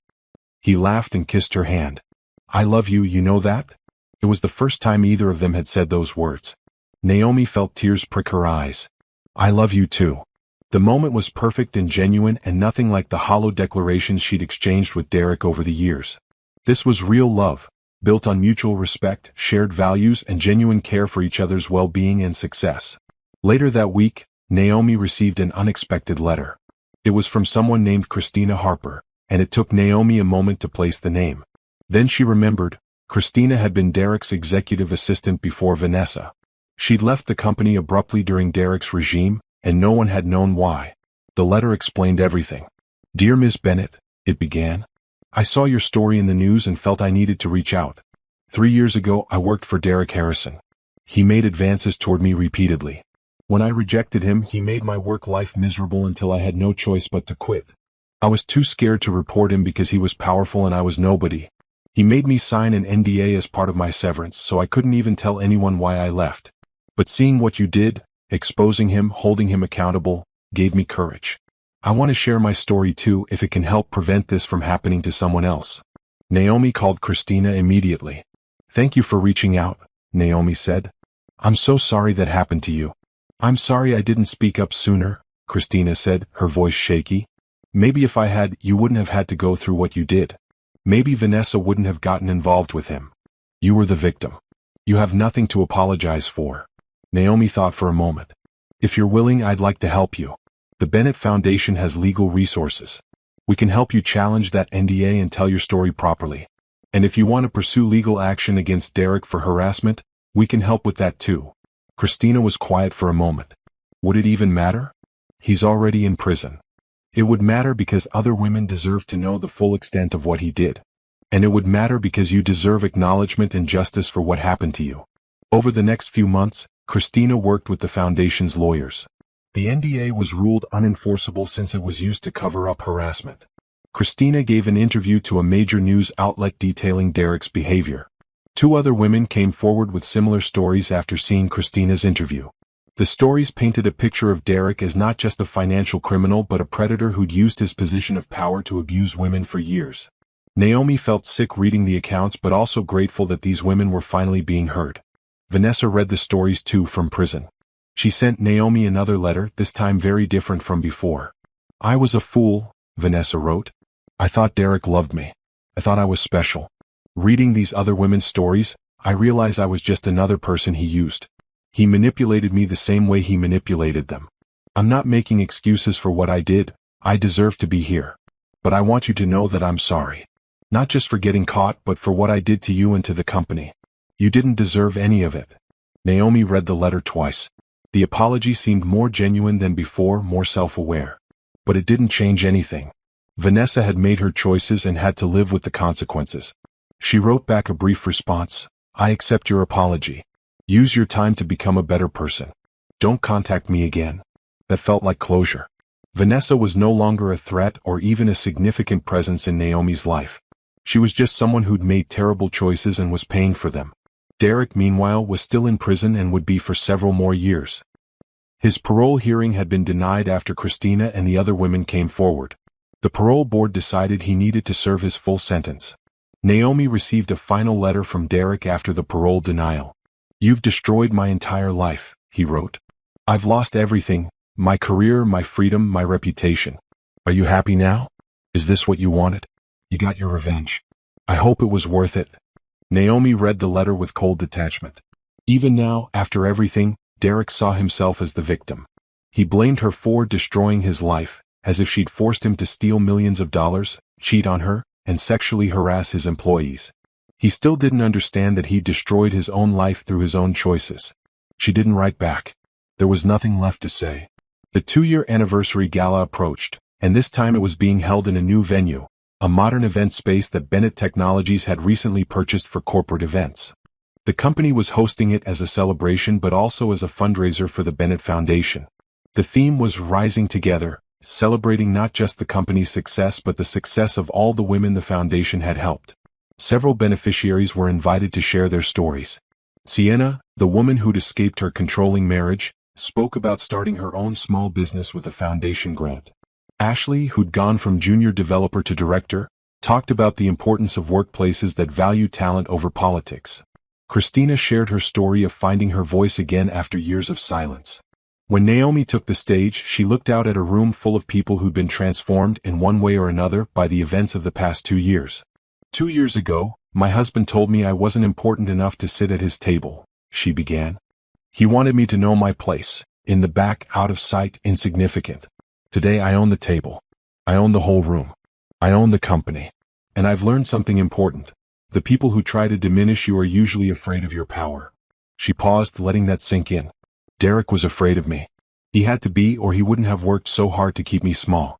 He laughed and kissed her hand. I love you, you know that? It was the first time either of them had said those words. Naomi felt tears prick her eyes. I love you too. The moment was perfect and genuine and nothing like the hollow declarations she'd exchanged with Derek over the years. This was real love, built on mutual respect, shared values, and genuine care for each other's well-being and success. Later that week, Naomi received an unexpected letter. It was from someone named Christina Harper, and it took Naomi a moment to place the name. Then she remembered, Christina had been Derek's executive assistant before Vanessa. She'd left the company abruptly during Derek's regime, and no one had known why. The letter explained everything. Dear Ms. Bennett, it began. I saw your story in the news and felt I needed to reach out. 3 years ago, I worked for Derek Harrison. He made advances toward me repeatedly. When I rejected him, he made my work life miserable until I had no choice but to quit. I was too scared to report him because he was powerful and I was nobody. He made me sign an NDA as part of my severance, so I couldn't even tell anyone why I left. But seeing what you did, exposing him, holding him accountable, gave me courage. I want to share my story too if it can help prevent this from happening to someone else. Naomi called Christina immediately. Thank you for reaching out, Naomi said. I'm so sorry that happened to you. I'm sorry I didn't speak up sooner, Christina said, her voice shaky. Maybe if I had, you wouldn't have had to go through what you did. Maybe Vanessa wouldn't have gotten involved with him. You were the victim. You have nothing to apologize for. Naomi thought for a moment. If you're willing, I'd like to help you. The Bennett Foundation has legal resources. We can help you challenge that NDA and tell your story properly. And if you want to pursue legal action against Derek for harassment, we can help with that too. Christina was quiet for a moment. Would it even matter? He's already in prison. It would matter because other women deserve to know the full extent of what he did. And it would matter because you deserve acknowledgement and justice for what happened to you. Over the next few months, Christina worked with the Foundation's lawyers. The NDA was ruled unenforceable since it was used to cover up harassment. Christina gave an interview to a major news outlet detailing Derek's behavior. 2 other women came forward with similar stories after seeing Christina's interview. The stories painted a picture of Derek as not just a financial criminal but a predator who'd used his position of power to abuse women for years. Naomi felt sick reading the accounts but also grateful that these women were finally being heard. Vanessa read the stories too from prison. She sent Naomi another letter, this time very different from before. I was a fool, Vanessa wrote. I thought Derek loved me. I thought I was special. Reading these other women's stories, I realized I was just another person he used. He manipulated me the same way he manipulated them. I'm not making excuses for what I did. I deserve to be here. But I want you to know that I'm sorry. Not just for getting caught, but for what I did to you and to the company. You didn't deserve any of it. Naomi read the letter twice. The apology seemed more genuine than before, more self-aware. But it didn't change anything. Vanessa had made her choices and had to live with the consequences. She wrote back a brief response. I accept your apology. Use your time to become a better person. Don't contact me again. That felt like closure. Vanessa was no longer a threat or even a significant presence in Naomi's life. She was just someone who'd made terrible choices and was paying for them. Derek, meanwhile, was still in prison and would be for several more years. His parole hearing had been denied after Christina and the other women came forward. The parole board decided he needed to serve his full sentence. Naomi received a final letter from Derek after the parole denial. You've destroyed my entire life, he wrote. I've lost everything, my career, my freedom, my reputation. Are you happy now? Is this what you wanted? You got your revenge. I hope it was worth it. Naomi read the letter with cold detachment. Even now, after everything, Derek saw himself as the victim. He blamed her for destroying his life, as if she'd forced him to steal millions of dollars, cheat on her, and sexually harass his employees. He still didn't understand that he'd destroyed his own life through his own choices. She didn't write back. There was nothing left to say. The 2-year anniversary gala approached, and this time it was being held in a new venue, a modern event space that Bennett Technologies had recently purchased for corporate events. The company was hosting it as a celebration but also as a fundraiser for the Bennett Foundation. The theme was Rising Together, celebrating not just the company's success but the success of all the women the foundation had helped. Several beneficiaries were invited to share their stories. Sienna, the woman who'd escaped her controlling marriage, spoke about starting her own small business with a foundation grant. Ashley, who'd gone from junior developer to director, talked about the importance of workplaces that value talent over politics. Christina shared her story of finding her voice again after years of silence. When Naomi took the stage, she looked out at a room full of people who'd been transformed in one way or another by the events of the past 2 years. 2 years ago, my husband told me I wasn't important enough to sit at his table, she began. He wanted me to know my place, in the back, out of sight, insignificant. Today I own the table. I own the whole room. I own the company. And I've learned something important. The people who try to diminish you are usually afraid of your power. She paused, letting that sink in. Derek was afraid of me. He had to be, or he wouldn't have worked so hard to keep me small.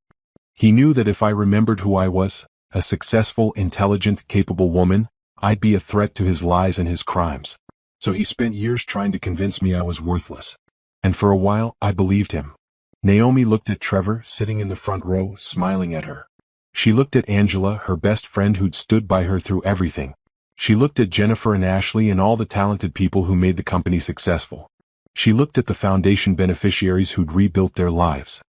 He knew that if I remembered who I was, a successful, intelligent, capable woman, I'd be a threat to his lies and his crimes. So he spent years trying to convince me I was worthless. And for a while, I believed him. Naomi looked at Trevor, sitting in the front row, smiling at her. She looked at Angela, her best friend who'd stood by her through everything. She looked at Jennifer and Ashley and all the talented people who made the company successful. She looked at the foundation beneficiaries who'd rebuilt their lives.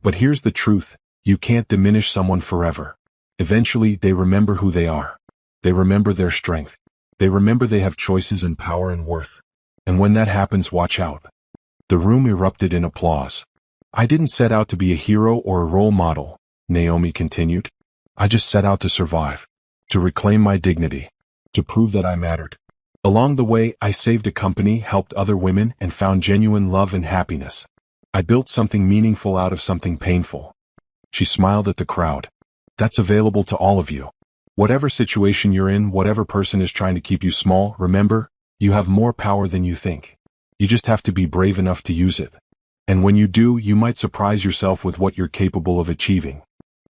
But here's the truth, you can't diminish someone forever. Eventually, they remember who they are. They remember their strength. They remember they have choices and power and worth. And when that happens, watch out. The room erupted in applause. I didn't set out to be a hero or a role model, Naomi continued. I just set out to survive, to reclaim my dignity, to prove that I mattered. Along the way, I saved a company, helped other women, and found genuine love and happiness. I built something meaningful out of something painful. She smiled at the crowd. That's available to all of you. Whatever situation you're in, whatever person is trying to keep you small, remember, you have more power than you think. You just have to be brave enough to use it. And when you do, you might surprise yourself with what you're capable of achieving.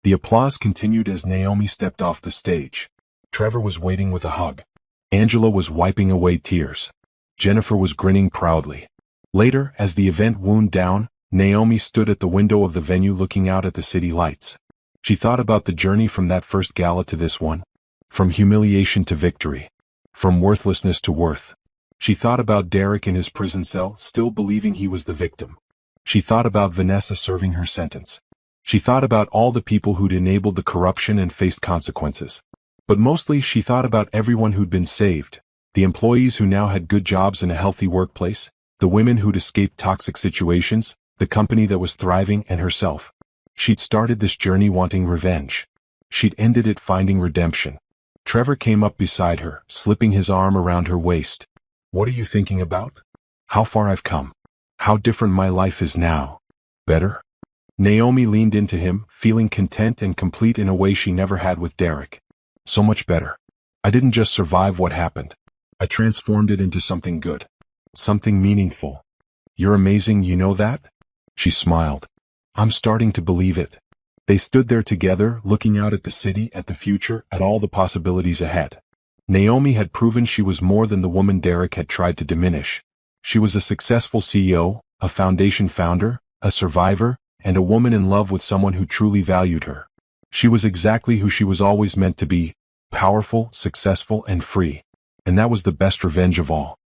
The applause continued as Naomi stepped off the stage. Trevor was waiting with a hug. Angela was wiping away tears. Jennifer was grinning proudly. Later, as the event wound down, Naomi stood at the window of the venue looking out at the city lights. She thought about the journey from that first gala to this one. From humiliation to victory. From worthlessness to worth. She thought about Derek in his prison cell, still believing he was the victim. She thought about Vanessa serving her sentence. She thought about all the people who'd enabled the corruption and faced consequences. But mostly she thought about everyone who'd been saved. The employees who now had good jobs in a healthy workplace. The women who'd escaped toxic situations. The company that was thriving, and herself. She'd started this journey wanting revenge. She'd ended it finding redemption. Trevor came up beside her, slipping his arm around her waist. What are you thinking about? How far I've come. How different my life is now. Better? Naomi leaned into him, feeling content and complete in a way she never had with Derek. So much better. I didn't just survive what happened. I transformed it into something good. Something meaningful. You're amazing, you know that? She smiled. I'm starting to believe it. They stood there together, looking out at the city, at the future, at all the possibilities ahead. Naomi had proven she was more than the woman Derek had tried to diminish. She was a successful CEO, a foundation founder, a survivor, and a woman in love with someone who truly valued her. She was exactly who she was always meant to be, powerful, successful, and free. And that was the best revenge of all.